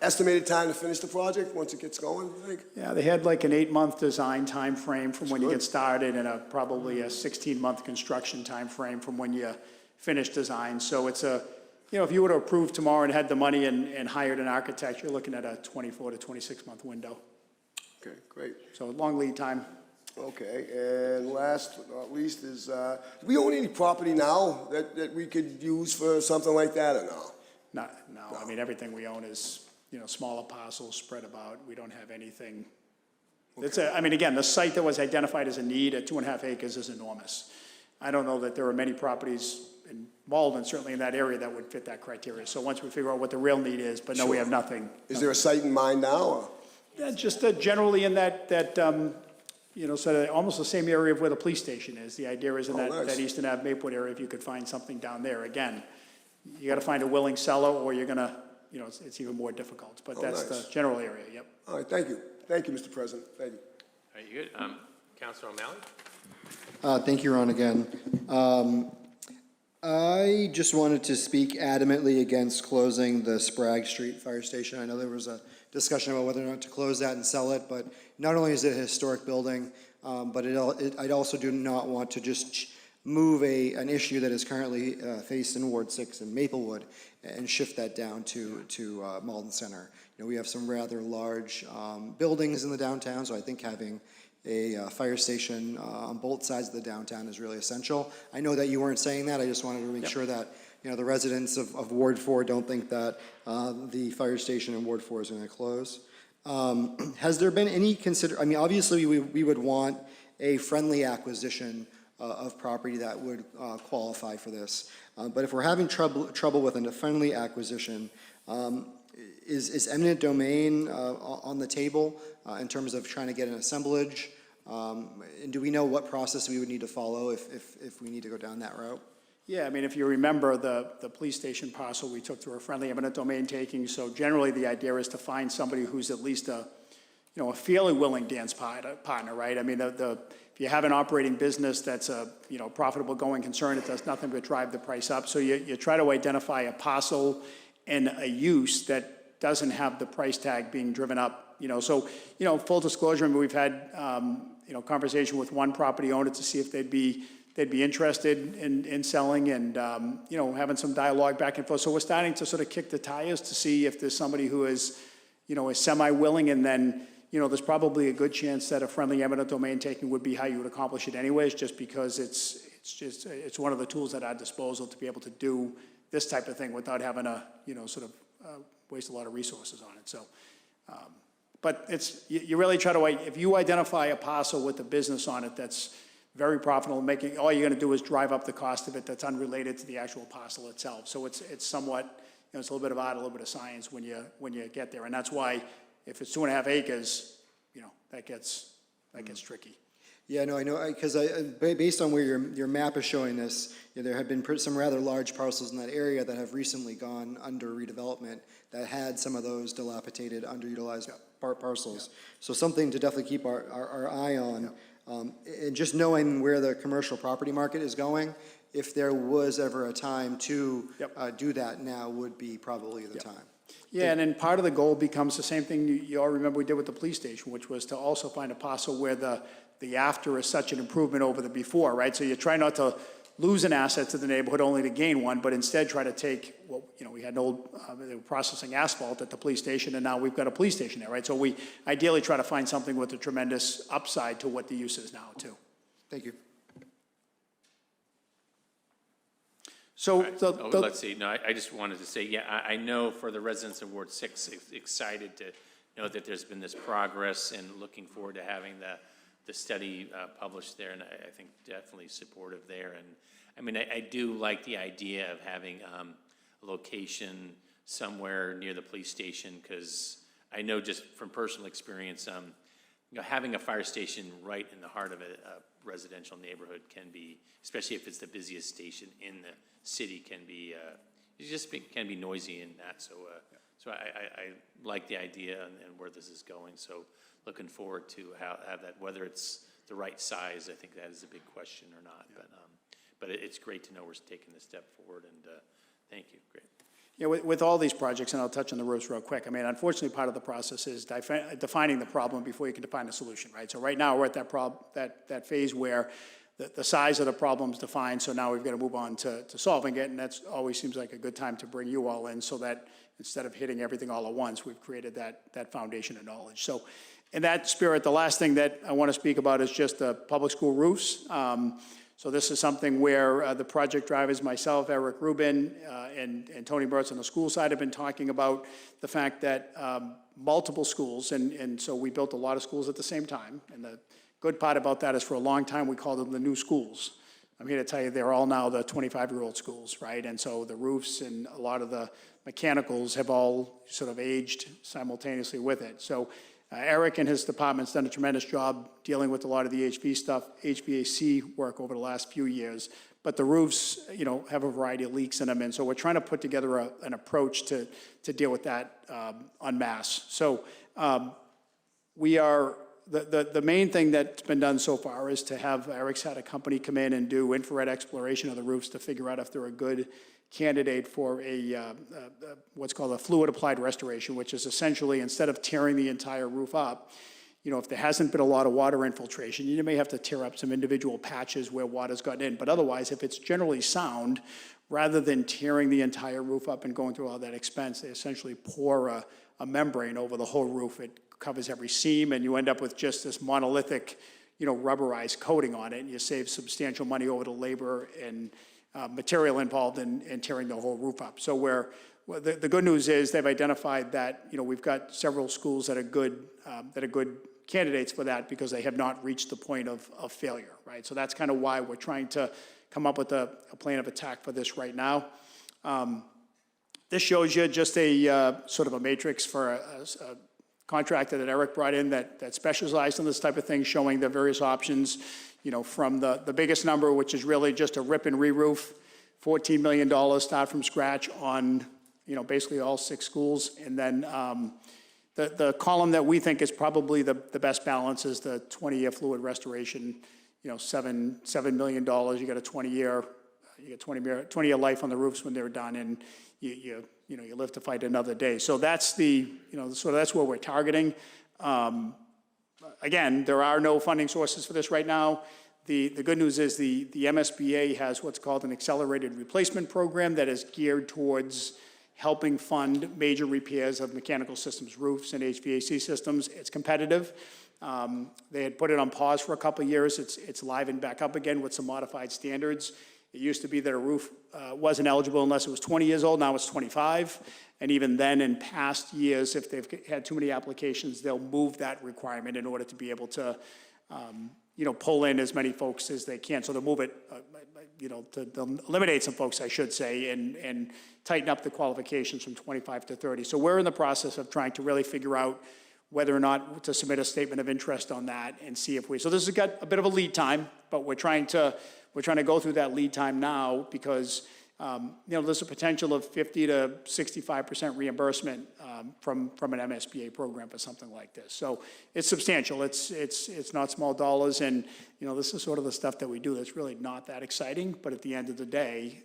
Estimated time to finish the project, once it gets going, you think? Yeah, they had like an 8-month design time frame from when you good. get started, and probably a 16-month construction time frame from when you finish design. So it's you know, if you were to approve tomorrow and had the money and hired an architect, you're looking at a 24 to 26-month window. Okay, great. So long lead time. Okay, and last but not least is, do we own any property now that we could use for something like that, or no? No, I mean, everything we own is, you know, smaller parcels spread about. We don't have anything. I mean, again, the site that was identified as a need at 2.5 acres is enormous. I don't know that there are many properties in Malden, certainly in that area, that would fit that criteria. So once we figure out what the real need is, but no, we have nothing. Is there a site in mind now, or? Yeah, just generally in that you know, sort of almost the same area of where the police station is. The idea is in nice. that Eastern Ave Maplewood area, if you could find something down there. Again, you got to find a willing seller, or you're going to, you know, it's even more difficult. But that's nice. the general area, yep. All right, thank you. Thank you, Mr. President. Thank you. Are you good? Councilor O'Malley? Thank you, Ron, again. I just wanted to speak adamantly against closing the Sprague Street Fire Station. I know there was a discussion about whether or not to close that and sell it, but not only is it a historic building, but I also do not want to just move an issue that is currently faced in Ward 6 in Maplewood and shift that down to Malden Center. You know, we have some rather large buildings in the downtown, so I think having a fire station on both sides of the downtown is really essential. I know that you weren't saying that. I just wanted to make sure that, you know, the residents of Ward 4 don't think that the fire station in Ward 4 is going to close. Has there been any I mean, obviously we would want a friendly acquisition of property that would qualify for this. But if we're having trouble with a friendly acquisition, is eminent domain on the table in terms of trying to get an assemblage? And do we know what process we would need to follow if we need to go down that route? Yeah, I mean, if you remember the police station parcel, we took through a friendly eminent domain taking. So generally, the idea is to find somebody who's at least a fairly willing dance partner, right? I mean, if you have an operating business that's a profitable going concern, it does nothing but drive the price up. So you try to identify a parcel and a use that doesn't have the price tag being driven up. So full disclosure, I mean, we've had conversation with one property owner to see if they'd they'd be interested in selling and, having some dialogue back and forth. So we're starting to sort of kick the tires to see if there's somebody who is, is semi-willing, and then, there's probably a good chance that a friendly eminent domain taking would be how you would accomplish it anyways, just because it's one of the tools at our disposal to be able to do this type of thing without having to, waste a lot of resources on it. So, but you really try to, if you identify a parcel with a business on it that's very profitable, all you're gonna do is drive up the cost of it that's unrelated to the actual parcel itself. So it's somewhat, it's a little bit of art, a little bit of science when you get there. And that's why if it's 2.5 acres, that gets tricky. Yeah, no, I know, because based on where your map is showing this, there have been some rather large parcels in that area that have recently gone under redevelopment that had some of those dilapidated, underutilized parcels. So something to definitely keep our eye on. And just knowing where the commercial property market is going, if there was ever a time to do that, now would be probably the time. Yeah, and then part of the goal becomes the same thing you all remember we did with the police station, which was to also find a parcel where the after is such an improvement over the before, right? So you try not to lose an asset to the neighborhood only to gain one, but instead try to take, we had an old, they were processing asphalt at the police station, and now we've got a police station there, right? So we ideally try to find something with a tremendous upside to what the use is now, too. Thank you. So, Let's see, no, I just wanted to say, yeah, I know for the residents of Ward 6, excited to know that there's been this progress and looking forward to having the study published there, and I think definitely supportive there. And I mean, I do like the idea of having a location somewhere near the police station, because I know just from personal experience, having a fire station right in the heart of a residential neighborhood can be, especially if it's the busiest station in the city, can be can be noisy in that. So so I like the idea and where this is going. So looking forward to have that, whether it's the right size. I think that is a big question or not. But it's great to know we're taking this step forward. And thank you. Great. Yeah, with all these projects, and I'll touch on the roofs real quick. I mean, unfortunately, part of the process is defining the problem before you can define the solution, right? So right now, we're at that phase where the size of the problem is defined, so now we've got to move on to solving it, and that always seems like a good time to bring you all in, so that instead of hitting everything all at once, we've created that foundation of knowledge. So in that spirit, the last thing that I want to speak about is just the public school roofs. So this is something where the project drivers, myself, Eric Rubin, and Tony Burtz on the school side have been talking about the fact that multiple schools, and so we built a lot of schools at the same time, and the good part about that is for a long time we called them the new schools. I'm here to tell you they're all now the 25-year-old schools, right? And so the roofs and a lot of the mechanicals have all sort of aged simultaneously with it. So Eric and his department's done a tremendous job dealing with a lot of the HVAC work over the last few years. But the roofs, have a variety of leaks in them, and so we're trying to put together an approach to deal with that en masse. So we are, the main thing that's been done so far is to have, Eric's had a company come in and do infrared exploration of the roofs to figure out if they're a good candidate for what's called a fluid applied restoration, which is essentially, instead of tearing the entire roof up, if there hasn't been a lot of water infiltration, you may have to tear up some individual patches where water's gotten in. But otherwise, if it's generally sound, rather than tearing the entire roof up and going through all that expense, they essentially pour a membrane over the whole roof. It covers every seam, and you end up with just this monolithic, rubberized coating on it, and you save substantial money over the labor and material involved in tearing the whole roof up. So the good news is they've identified that, we've got several schools that are good candidates for that because they have not reached the point of failure, right? So that's kind of why we're trying to come up with a plan of attack for this right now. This shows you just a sort of a matrix for a contractor that Eric brought in that specialized in this type of thing, showing the various options, from the biggest number, which is really just a rip and re-roof, $14 million, start from scratch on, basically all 6 schools. And then the column that we think is probably the best balance is the 20-year fluid restoration, $7 million. You got a 20-year life on the roofs when they're done, and you live to fight another day. So that's that's what we're targeting. Again, there are no funding sources for this right now. The good news is the MSBA has what's called an accelerated replacement program that is geared towards helping fund major repairs of mechanical systems, roofs, and HVAC systems. It's competitive. They had put it on pause for a couple of years. It's livened back up again with some modified standards. It used to be that a roof wasn't eligible unless it was 20 years old. Now it's 25. And even then, in past years, if they've had too many applications, they'll move that requirement in order to be able to, pull in as many folks as they can. So they'll move it, they'll eliminate some folks, I should say, and tighten up the qualifications from 25 to 30. So we're in the process of trying to really figure out whether or not to submit a statement of interest on that and see if so this has got a bit of a lead time, but we're trying to go through that lead time now because, there's a potential of 50 to 65% reimbursement from an MSBA program for something like this. So it's substantial. It's not small dollars, and this is sort of the stuff that we do that's really not that exciting. But at the end of the day,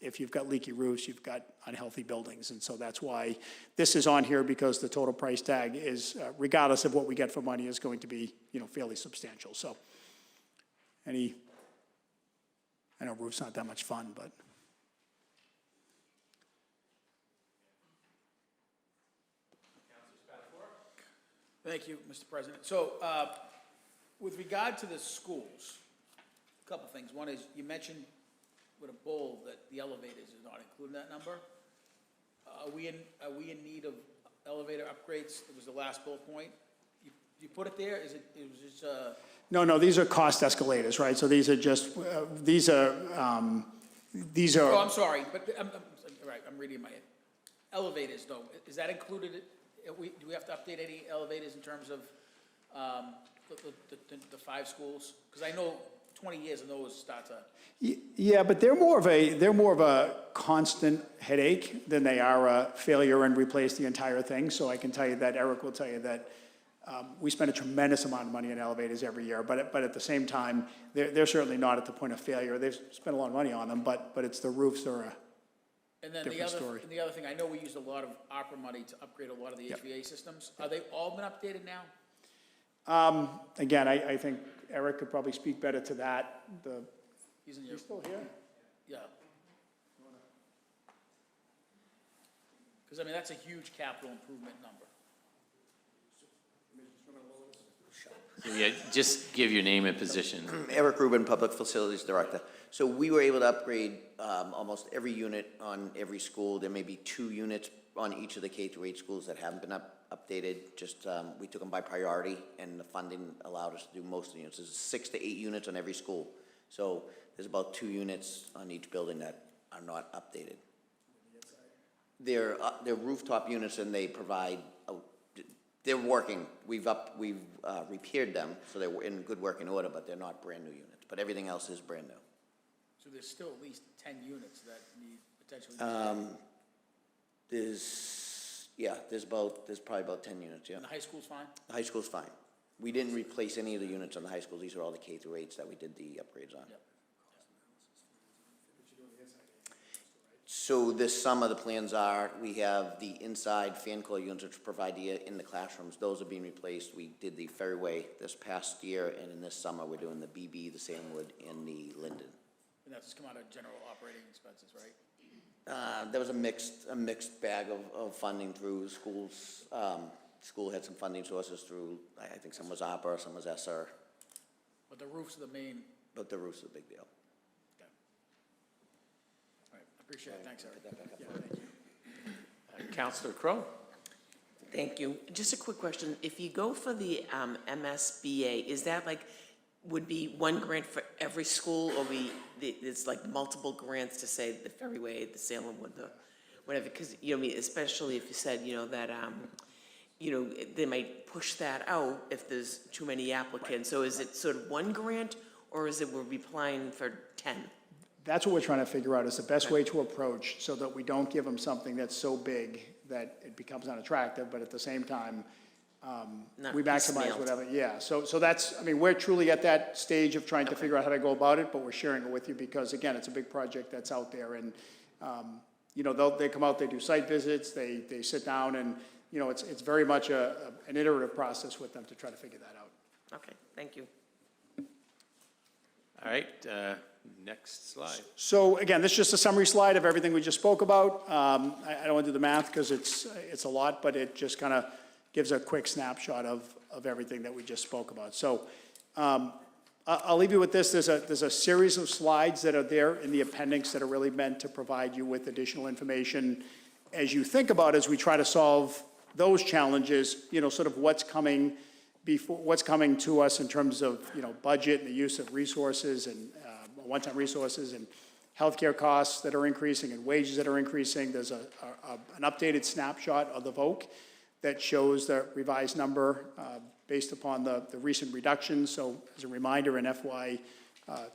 if you've got leaky roofs, you've got unhealthy buildings, and so that's why this is on here, because the total price tag is, regardless of what we get for money, is going to be fairly substantial. So, I know roof's not that much fun, but. Thank you, Mr. President. So, with regard to the schools, a couple things. One is, you mentioned with a bold that the elevators is not included in that number. Are we in need of elevator upgrades? It was the last bullet point. You put it there? No, these are cost escalators, right? So these are just, these are. Oh, I'm sorry, but I'm reading my head. Elevators, though, is that included? Do we have to update any elevators in terms of the 5 schools? Because I know 20 years and those start to. Yeah, but they're more of a constant headache than they are a failure and replace the entire thing. So I can tell you that, Eric will tell you that we spend a tremendous amount of money on elevators every year, but at the same time, they're certainly not at the point of failure. They've spent a lot of money on them, but it's the roofs are a And then different story. the other thing, I know we used a lot of ARPA money to upgrade a lot of the HVA systems. Are they all been updated now? Again, I think Eric could probably speak better to that. He's still here? Yeah. Because, that's a huge capital improvement number. So, yeah, just give your name and position. Eric Rubin, Public Facilities Director. So we were able to upgrade almost every unit on every school. There may be 2 units on each of the K-8 schools that haven't been updated. Just we took them by priority, and the funding allowed us to do most of the units. There's 6 to 8 units on every school. So there's about 2 units on each building that are not updated. They're rooftop units, and they provide. They're working. We've repaired them, so they're in good working order, but they're not brand new units. But everything else is brand new. So there's still at least 10 units that need potentially. There's probably about 10 units, yeah. And the high school's fine? The high school's fine. We didn't replace any of the units on the high school. These are all the K-8s that we did the upgrades on. Yep. So this summer, the plans are, we have the inside fan coil units which provide the air in the classrooms. Those are being replaced. We did the Ferryway this past year, and in this summer, we're doing the BB, the Sandwood, and the Linden. And that's just come out of general operating expenses, right? There was a mixed bag of funding through schools. School had some funding sources through, I think some was ARPA, some was ESSER, But the roof's the main. but the roof's a big deal. Okay. All right, appreciate it. Thanks, Eric. Councilor Crowe? Thank you. Just a quick question. If you go for the MSBA, is that would be one grant for every school, or it's like multiple grants to say the Ferryway, the Salem Wood, the whatever? Because, especially if you said, that, they might push that out if there's too many applicants. So is it sort of one grant, or is it we're applying for 10? That's what we're trying to figure out, is the best way to approach, so that we don't give them something that's so big that it becomes unattractive, but at the same time, Not we maximize piecemealed. whatever, yeah. So that's, we're truly at that stage of trying to figure out how to go about it, but we're sharing it with you because, again, it's a big project that's out there, and, they come out, they do site visits, they sit down, and, it's very much an iterative process with them to try to figure that out. Okay, thank you. All right, next slide. So again, this is just a summary slide of everything we just spoke about. I don't want to do the math because it's a lot, but it just kind of gives a quick snapshot of everything that we just spoke about. So I'll leave you with this. There's a series of slides that are there in the appendix that are really meant to provide you with additional information as you think about, as we try to solve those challenges, sort of what's coming to us in terms of, budget and the use of resources and one-time resources and healthcare costs that are increasing and wages that are increasing. There's an updated snapshot of the VOC that shows the revised number based upon the recent reductions. So as a reminder, in FY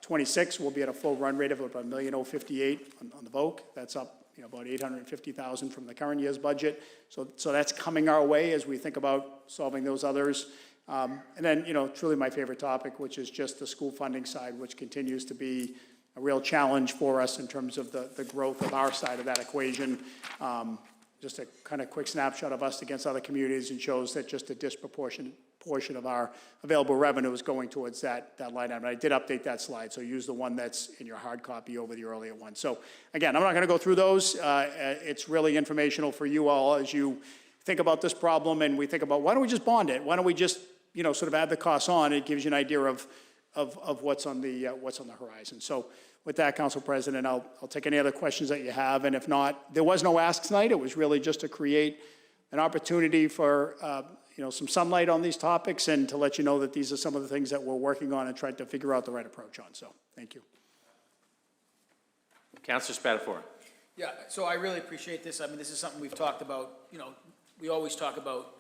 '26, we'll be at a full run rate of about $1,058,000 on the VOC. That's up about $850,000 from the current year's budget. So that's coming our way as we think about solving those others. And then, truly my favorite topic, which is just the school funding side, which continues to be a real challenge for us in terms of the growth of our side of that equation. Just a kind of quick snapshot of us against other communities, and shows that just a disproportionate portion of our available revenue is going towards that line item. I did update that slide, so use the one that's in your hard copy over the earlier one. So again, I'm not going to go through those. It's really informational for you all as you think about this problem, and we think about, why don't we just bond it? Why don't we just sort of add the costs on? It gives you an idea of what's on the horizon. So with that, Council President, I'll take any other questions that you have, and if not, there was no ask tonight. It was really just to create an opportunity for some sunlight on these topics, and to let you know that these are some of the things that we're working on and trying to figure out the right approach on. So thank you. Councilor Spatafora. Yeah, so I really appreciate this. I mean, this is something we've talked about, we always talk about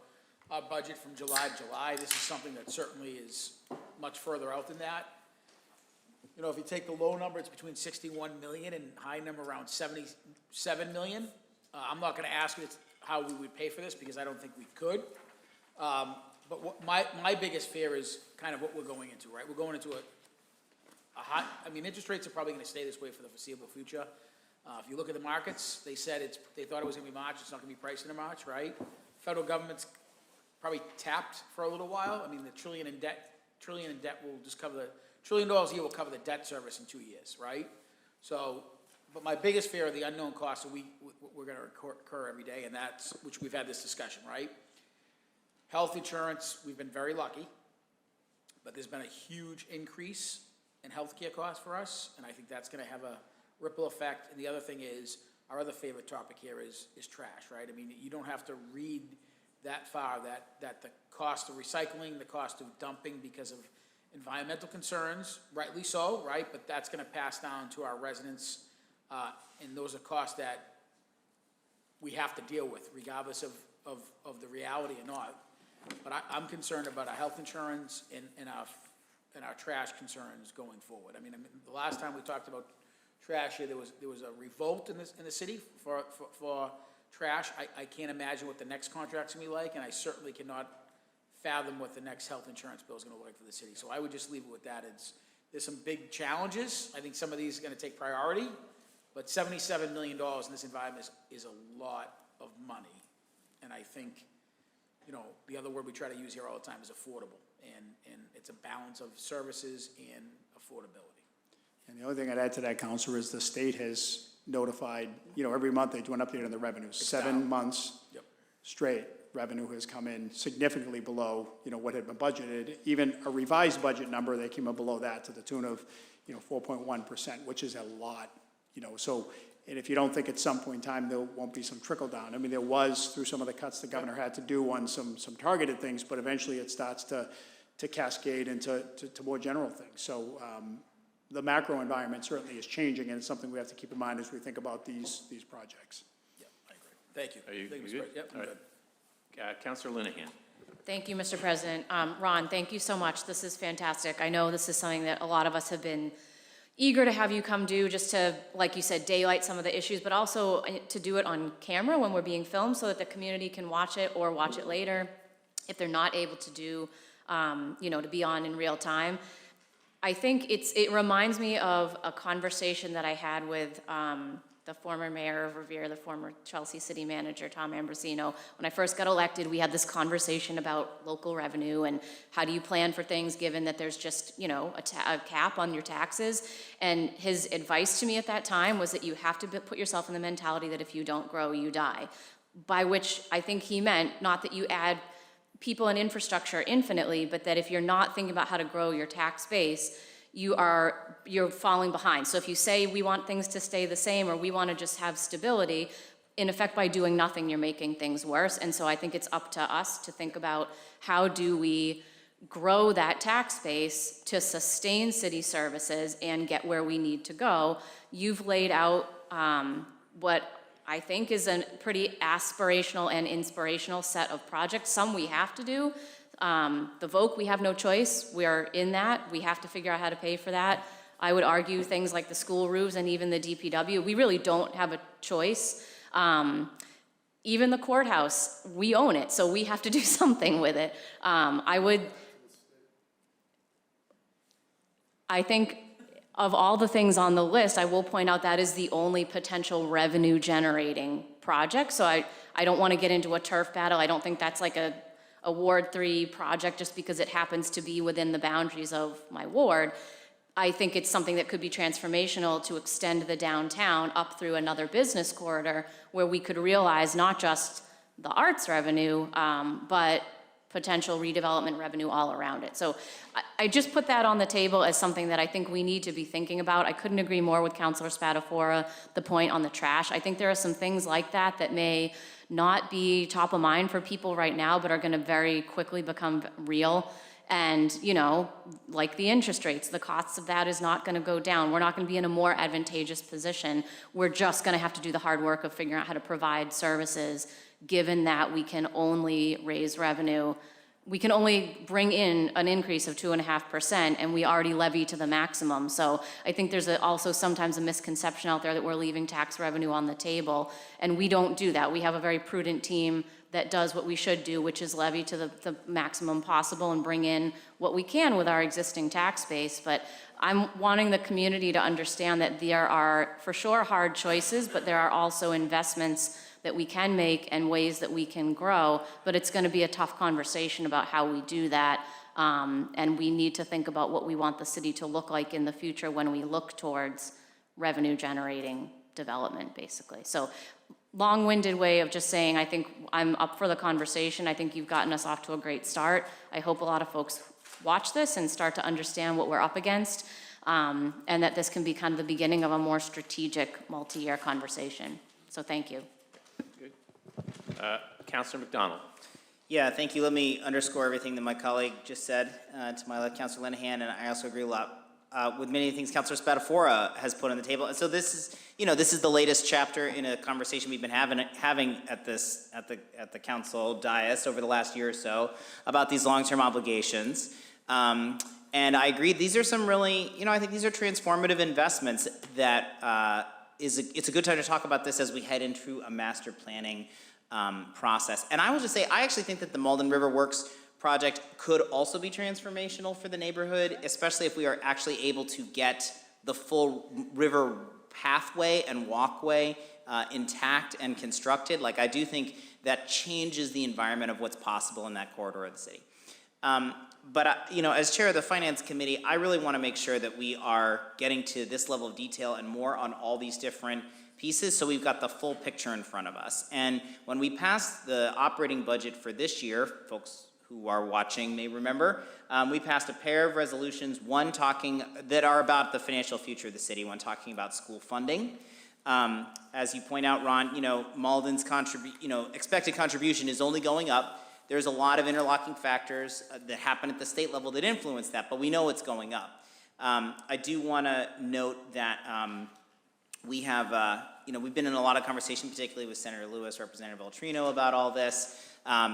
our budget from July to July. This is something that certainly is much further out than that. If you take the low number, it's between 61 million, and high number around 77 million. I'm not gonna ask you how we would pay for this, because I don't think we could. But what my biggest fear is kind of what we're going into, right? We're going into a hot, interest rates are probably gonna stay this way for the foreseeable future. If you look at the markets, they thought it was gonna be March. It's not gonna be priced in March, right? Federal government's probably tapped for a little while. The trillion in debt will just cover the, $1 trillion a year will cover the debt service in 2 years, right? So, but my biggest fear are the unknown costs that we're gonna incur every day, and which we've had this discussion, right? Health insurance, we've been very lucky, but there's been a huge increase in healthcare costs for us, and I think that's gonna have a ripple effect. And the other thing is, our other favorite topic here is trash, right? You don't have to read that far that the cost of recycling, the cost of dumping because of environmental concerns, rightly so, right? But that's gonna pass down to our residents, and those are costs that we have to deal with regardless of the reality or not. But I'm concerned about our health insurance and our trash concerns going forward. The last time we talked about trash here, there was a revolt in the city for trash. I can't imagine what the next contract's gonna be like, and I certainly cannot fathom what the next health insurance bill is gonna look like for the city. So I would just leave it with that. There's some big challenges. I think some of these are gonna take priority, but $77 million in this environment is a lot of money. And I think, the other word we try to use here all the time is affordable, and it's a balance of services and affordability. And the only thing I'd add to that, Councilor, is the state has notified, every month they do an update on the revenue. 7 months straight, revenue has come in significantly below, what had been budgeted. Even a revised budget number, they came in below that to the tune of, 4.1%, which is a lot, So, and if you don't think at some point in time there won't be some trickle down. There was, through some of the cuts the governor had to do on some targeted things, but eventually it starts to cascade into more general things. So the macro environment certainly is changing, and it's something we have to keep in mind as we think about these projects. Yeah, I agree. Thank you. Are you Thank good? Mr. President. Yep, I'm All right. good. Councilor Linehan. Thank you, Mr. President. Ron, thank you so much. This is fantastic. I know this is something that a lot of us have been eager to have you come do, just to, like you said, daylight some of the issues, but also to do it on camera when we're being filmed so that the community can watch it or watch it later if they're not able to do, to be on in real time. I think it reminds me of a conversation that I had with the former mayor of Revere, the former Chelsea city manager, Tom Ambrosino. When I first got elected, we had this conversation about local revenue and how do you plan for things given that there's just, you know, a cap on your taxes. And his advice to me at that time was that you have to put yourself in the mentality that if you don't grow, you die. By which I think he meant not that you add people and infrastructure infinitely, but that if you're not thinking about how to grow your tax base, you're falling behind. So if you say we want things to stay the same or we want to just have stability, in effect by doing nothing, you're making things worse. And so I think it's up to us to think about how do we grow that tax base to sustain city services and get where we need to go. You've laid out what I think is a pretty aspirational and inspirational set of projects. Some we have to do. The VOC, we have no choice. We are in that. We have to figure out how to pay for that. I would argue things like the school roofs and even the DPW, we really don't have a choice. Even the courthouse, we own it, so we have to do something with it. I think of all the things on the list, I will point out that is the only potential revenue generating project. So I don't want to get into a turf battle. I don't think that's like a Ward 3 project just because it happens to be within the boundaries of my ward. I think it's something that could be transformational to extend the downtown up through another business corridor where we could realize not just the arts revenue, but potential redevelopment revenue all around it. So I just put that on the table as something that I think we need to be thinking about. I couldn't agree more with Councilor Spatafora, the point on the trash. I think there are some things like that that may not be top of mind for people right now, but are gonna very quickly become real. And, you know, like the interest rates, the costs of that is not gonna go down. We're not gonna be in a more advantageous position. We're just gonna have to do the hard work of figuring out how to provide services, given that we can only raise revenue. We can only bring in an increase of 2.5%, and we already levy to the maximum. So I think there's also sometimes a misconception out there that we're leaving tax revenue on the table, and we don't do that. We have a very prudent team that does what we should do, which is levy to the maximum possible and bring in what we can with our existing tax base. But I'm wanting the community to understand that there are, for sure, hard choices, but there are also investments that we can make and ways that we can grow, but it's gonna be a tough conversation about how we do that. And we need to think about what we want the city to look like in the future when we look towards revenue generating development, basically. So long-winded way of just saying, I think I'm up for the conversation. I think you've gotten us off to a great start. I hope a lot of folks watch this and start to understand what we're up against, and that this can be kind of the beginning of a more strategic multi-year conversation. So thank you. Councilor McDonald. Yeah, thank you. Let me underscore everything that my colleague just said to my left, Councilor Linehan, and I also agree a lot with many of the things Councilor Spatafora has put on the table. And so this is, you know, this is the latest chapter in a conversation we've been having at the council dais over the last year or so about these long-term obligations. And I agree, these are some really, you know, I think these are transformative investments that it's a good time to talk about this as we head into a master planning process. And I will just say, I actually think that the Malden River Works project could also be transformational for the neighborhood, especially if we are actually able to get the full river pathway and walkway intact and constructed. Like, I do think that changes the environment of what's possible in that corridor of the city. But you know, as chair of the Finance Committee, I really want to make sure that we are getting to this level of detail and more on all these different pieces, so we've got the full picture in front of us. And when we passed the operating budget for this year, folks who are watching may remember, we passed a pair of resolutions, one talking that are about the financial future of the city, one talking about school funding. As you point out, Ron, you know, Malden's expected contribution is only going up. There's a lot of interlocking factors that happen at the state level that influence that, but we know it's going up. I do want to note that we have, we've been in a lot of conversation, particularly with Senator Lewis, Representative Altrino, about all this.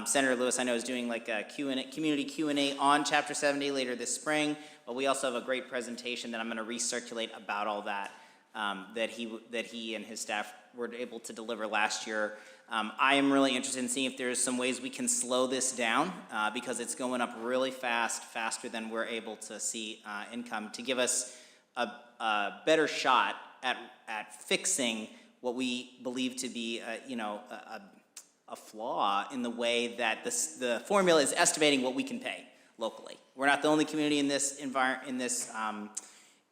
Senator Lewis, I know, is doing like a community Q&A on Chapter 70 later this spring, but we also have a great presentation that I'm going to recirculate about all that, that he and his staff were able to deliver last year. I am really interested in seeing if there's some ways we can slow this down because it's going up really fast, faster than we're able to see income, to give us a better shot at fixing what we believe to be, a flaw in the way that the formula is estimating what we can pay locally. We're not the only community in this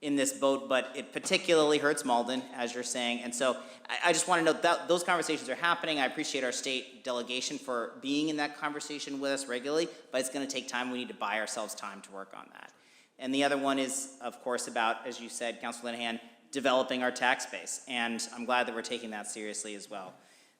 in this boat, but it particularly hurts Malden, as you're saying. And so I just want to note that those conversations are happening. I appreciate our state delegation for being in that conversation with us regularly, but it's going to take time. We need to buy ourselves time to work on that. And the other one is, of course, about, as you said, Councilor Linehan, developing our tax base. And I'm glad that we're taking that seriously as well.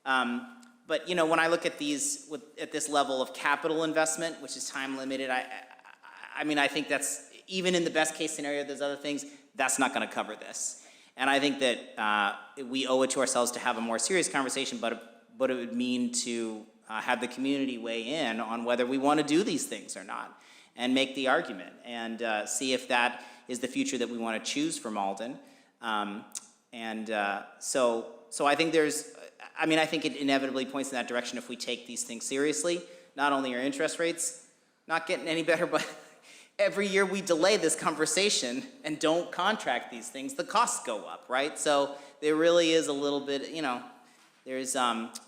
But when I look at these at this level of capital investment, which is time limited, I think that's, even in the best case scenario, there's other things, that's not going to cover this. And I think that we owe it to ourselves to have a more serious conversation, but it would mean to have the community weigh in on whether we want to do these things or not, and make the argument, and see if that is the future that we want to choose for Malden. So I think I think it inevitably points in that direction if we take these things seriously. Not only are interest rates not getting any better, but every year we delay this conversation and don't contract these things, the costs go up, right? So there really is a little bit,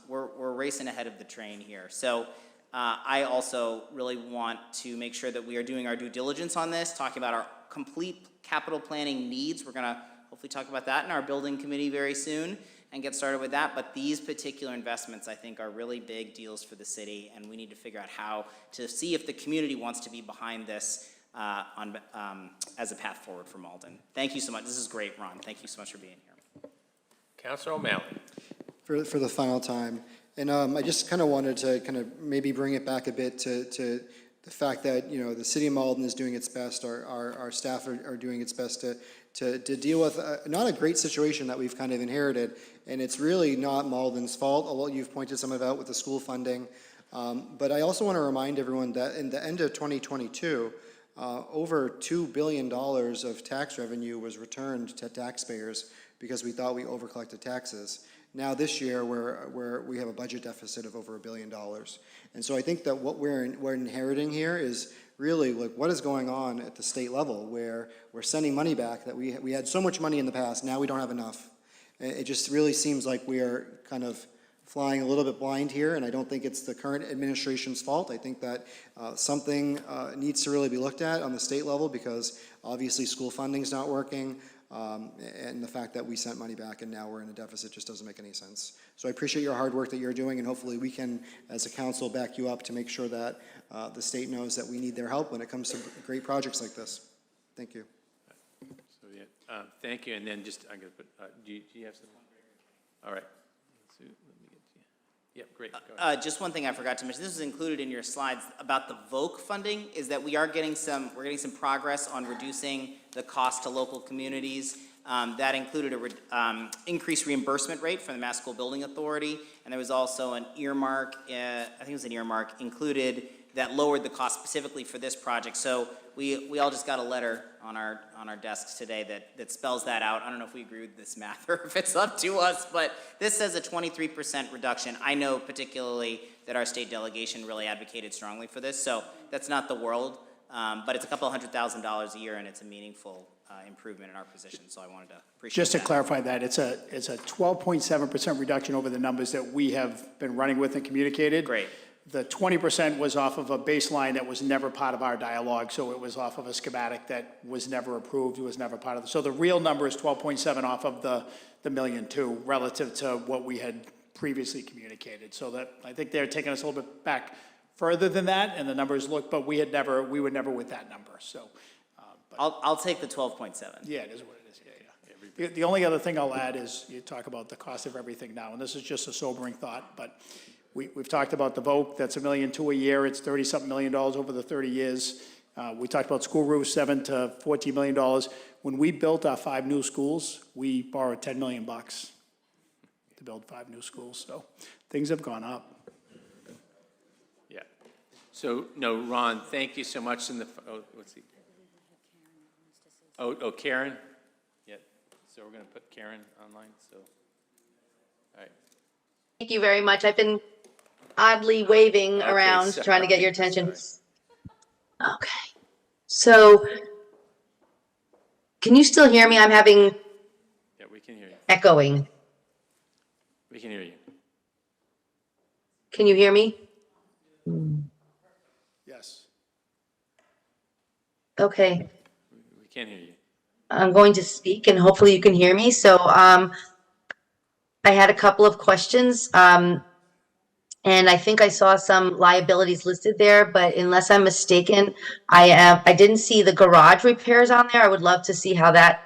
we're racing ahead of the train here. So I also really want to make sure that we are doing our due diligence on this, talking about our complete capital planning needs. We're gonna hopefully talk about that in our building committee very soon and get started with that. But these particular investments, I think, are really big deals for the city, and we need to figure out how to see if the community wants to be behind this as a path forward for Malden. Thank you so much. This is great, Ron. Thank you so much for being here. Councilor O'Malley. For the final time. And I just kind of wanted to kind of maybe bring it back a bit to the fact that, the city of Malden is doing its best, our staff are doing its best to deal with not a great situation that we've kind of inherited, and it's really not Malden's fault, although you've pointed some of it out with the school funding. But I also want to remind everyone that in the end of 2022, over $2 billion of tax revenue was returned to taxpayers because we thought we overcollected taxes. Now this year, we have a budget deficit of over $1 billion. And so I think that what we're inheriting here is really like what is going on at the state level, where we're sending money back that we had so much money in the past, now we don't have enough. It just really seems like we are kind of flying a little bit blind here, and I don't think it's the current administration's fault. I think that something needs to really be looked at on the state level, because obviously school funding's not working, and the fact that we sent money back and now we're in a deficit just doesn't make any sense. So I appreciate your hard work that you're doing, and hopefully we can, as a council, back you up to make sure that the state knows that we need their help when it comes to great projects like this. Thank you. So, thank you, and then just, I'm going to put, do you have something? All right. So, let me get to you. Yep, great. Go ahead. Just one thing I forgot to mention, this is included in your slides about the VOC funding, is that we're getting some progress on reducing the cost to local communities. That included a increased reimbursement rate from the Mass School Building Authority, and there was also an earmark, I think it was an earmark included that lowered the cost specifically for this project. So we all just got a letter on our desks today that spells that out. I don't know if we agree with this math or if it's up to us, but this says a 23% reduction. I know particularly that our state delegation really advocated strongly for this, so that's not the world, but it's a couple $100,000 a year, and it's a meaningful improvement in our position, so I wanted to appreciate Just to that. clarify that, it's a 12.7% reduction over the numbers that we have been running with and communicated. Great. The 20% was off of a baseline that was never part of our dialogue, so it was off of a schematic that was never approved, was never part of the, so the real number is 12.7 off of the $1.2 million relative to what we had previously communicated. So that, I think they're taking us a little bit back further than that, and the numbers look, but we were never with that number, so. I'll take the 12.7. Yeah, it is what it is, yeah. The only other thing I'll add is, you talk about the cost of everything now, and this is just a sobering thought, but we've talked about the VOC, that's $1.2 million a year, it's $30-something million over the 30 years. We talked about school roofs, $7 to $14 million. When we built our 5 new schools, we borrowed $10 million to build 5 new schools, so things have gone up. Yeah. So, no, Ron, thank you so much. Let's see. Oh, Karen? Yeah, so we're going to put Karen online, so, all right. Thank you very much. I've been oddly waving around, sorry. trying to get your attention. Okay. So, can you still hear me? I'm having Yeah, we can hear you. echoing. We can hear you. Can you hear me? Yes. Okay, We can't hear you. I'm going to speak and hopefully you can hear me. So, I had a couple of questions. And I think I saw some liabilities listed there, but unless I'm mistaken, I didn't see the garage repairs on there. I would love to see how that,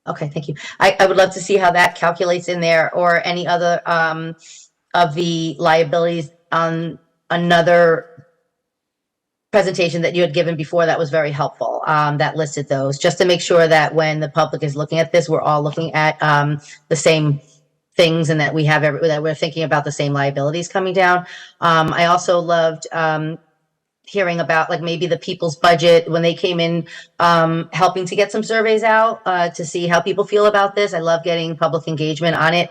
okay, thank you. I would love to see how that calculates in there or any other, of the liabilities on another presentation that you had given before that was very helpful, that listed those, just to make sure that when the public is looking at this, we're all looking at, the same things and that we have that we're thinking about the same liabilities coming down. I also loved hearing about like maybe the people's budget when they came in, helping to get some surveys out to see how people feel about this. I love getting public engagement on it.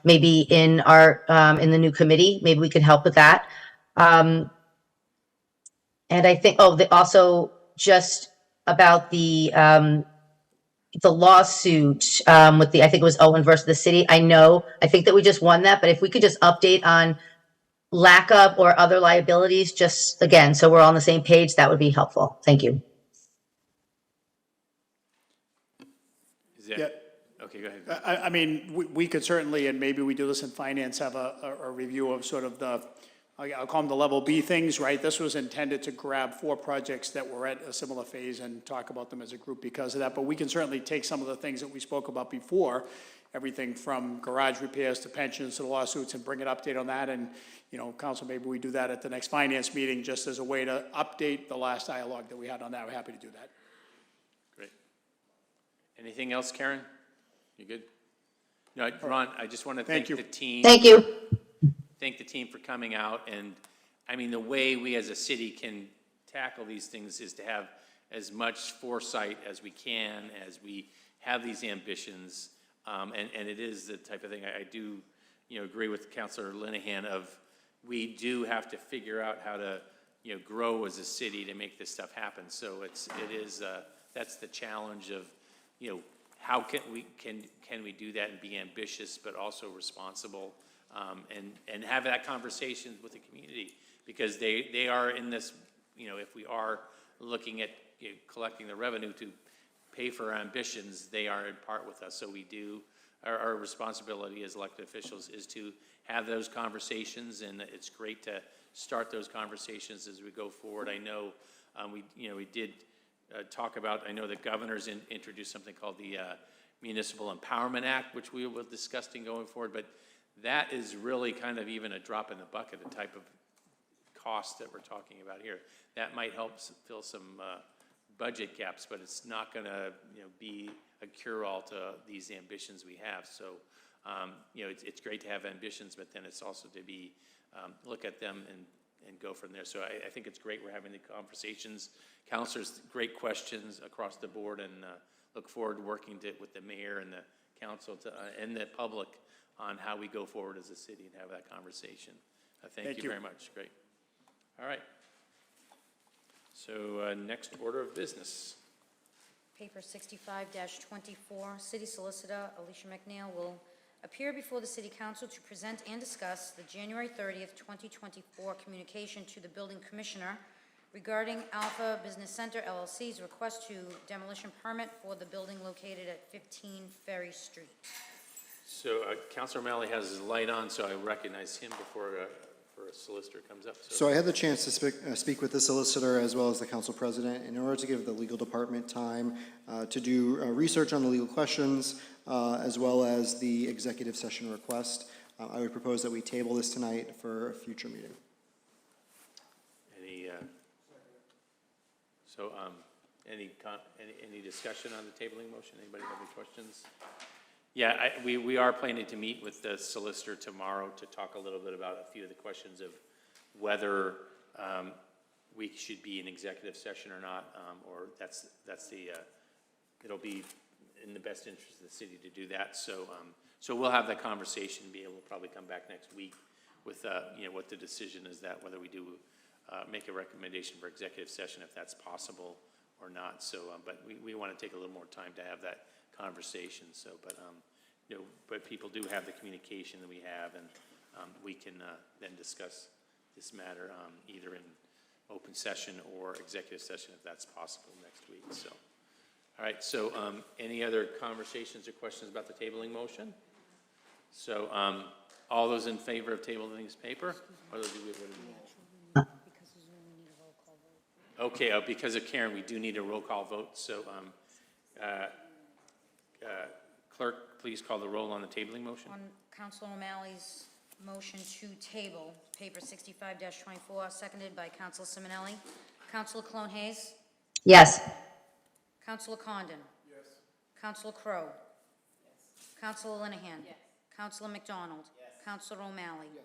Maybe in our in the new committee, maybe we could help with that. And I think also just about the lawsuit with I think it was Owen versus the city. I think that we just won that, but if we could just update on lack of or other liabilities, just again, so we're all on the same page, that would be helpful. Thank you. Is that, Yeah. okay, go ahead. I mean, we could certainly, and maybe we do this in finance, have a review of sort of I'll call them the level B things, right? This was intended to grab 4 projects that were at a similar phase and talk about them as a group because of that. But we can certainly take some of the things that we spoke about before, everything from garage repairs to pensions to the lawsuits, and bring an update on that. And, council, maybe we do that at the next finance meeting just as a way to update the last dialogue that we had on that. We're happy to do that. Great. Anything else, Karen? You good? No, Ron, I just want to thank the team. Thank you. Thank the team for coming out. And I mean, the way we as a city can tackle these things is to have as much foresight as we can as we have these ambitions. And it is the type of thing I do, agree with Councilor Linehan of we do have to figure out how to, grow as a city to make this stuff happen. So that's the challenge of, how can we do that and be ambitious but also responsible, and have that conversation with the community because they are in this, if we are looking at collecting the revenue to pay for our ambitions, they are in part with us. So we do, our responsibility as elected officials is to have those conversations, and it's great to start those conversations as we go forward. I know we did talk about, I know the governor's introduced something called the Municipal Empowerment Act, which we will be discussing going forward, but that is really kind of even a drop in the bucket, the type of cost that we're talking about here. That might help fill some budget gaps, but it's not going to be a cure-all to these ambitions we have. So, it's great to have ambitions, but then it's also to be look at them and go from there. So I think it's great we're having the conversations. Councilors, great questions across the board, and look forward to working with the mayor and the council and the public on how we go forward as a city and have that conversation. Thank you very much. Great. All right. So next order of business. Paper 65-24, City Solicitor Alicia McNeil will appear before the City Council to present and discuss the January 30th, 2024 communication to the Building Commissioner regarding Alpha Business Center LLC's request to demolition permit for the building located at 15 Ferry Street. So Councilor O'Malley has his light on, so I recognize him before a solicitor comes up. So I had the chance to speak with the solicitor as well as the council president in order to give the legal department time to do research on the legal questions as well as the executive session request. I would propose that we table this tonight for a future meeting. Any discussion on the tabling motion? Anybody have any questions? Yeah, we are planning to meet with the solicitor tomorrow to talk a little bit about a few of the questions of whether we should be in executive session or not, or it'll be in the best interest of the city to do that. So we'll have that conversation. Be able to probably come back next week with what the decision is, that whether we do make a recommendation for executive session if that's possible or not. So, but we want to take a little more time to have that conversation. So, but but people do have the communication that we have, and we can then discuss this matter either in open session or executive session if that's possible next week, so. All right, so any other conversations or questions about the tabling motion? So all those in favor of tabling this paper? Or do we, okay, because of Karen, we do need a roll call vote, so clerk, please call the roll on the tabling motion. On Councilor O'Malley's motion to table, paper 65-24, seconded by Councilor Simonelli. Councilor Cologne Hayes? Yes. Councilor Condon? Yes. Councilor Crowe? Yes. Councilor Linehan? Yes. Councilor McDonald? Yes. Councilor O'Malley? Yes.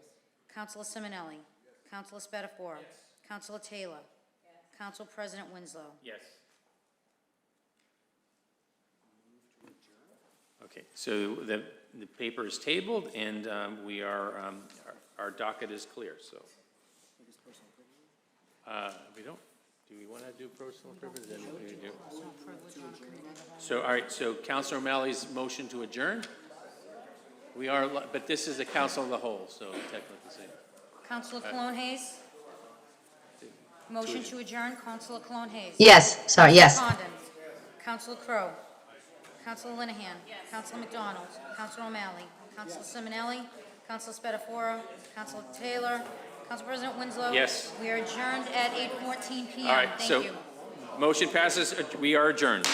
Councilor Simonelli? Yes. Councilor Spatafora? Yes. Councilor Taylor? Yes. Council President Winslow? Yes. Okay, so the paper is tabled, and we are, our docket is clear, so. We don't, do we want to do personal privilege? Then we do. So, all right, so Councilor O'Malley's motion to adjourn? We are, but this is the council of the whole, so technically saying. Councilor Cologne Hayes? Motion to adjourn, Councilor Cologne Hayes? Yes, sorry, yes. Condon? Councilor Crowe? Councilor Linehan? Yes. Councilor McDonald? Councilor O'Malley? Councilor Simonelli? Councilor Spatafora? Councilor Taylor? Council President Winslow? Yes. We are adjourned at 8:14 p.m. All right, Thank so you. motion passes, we are adjourned.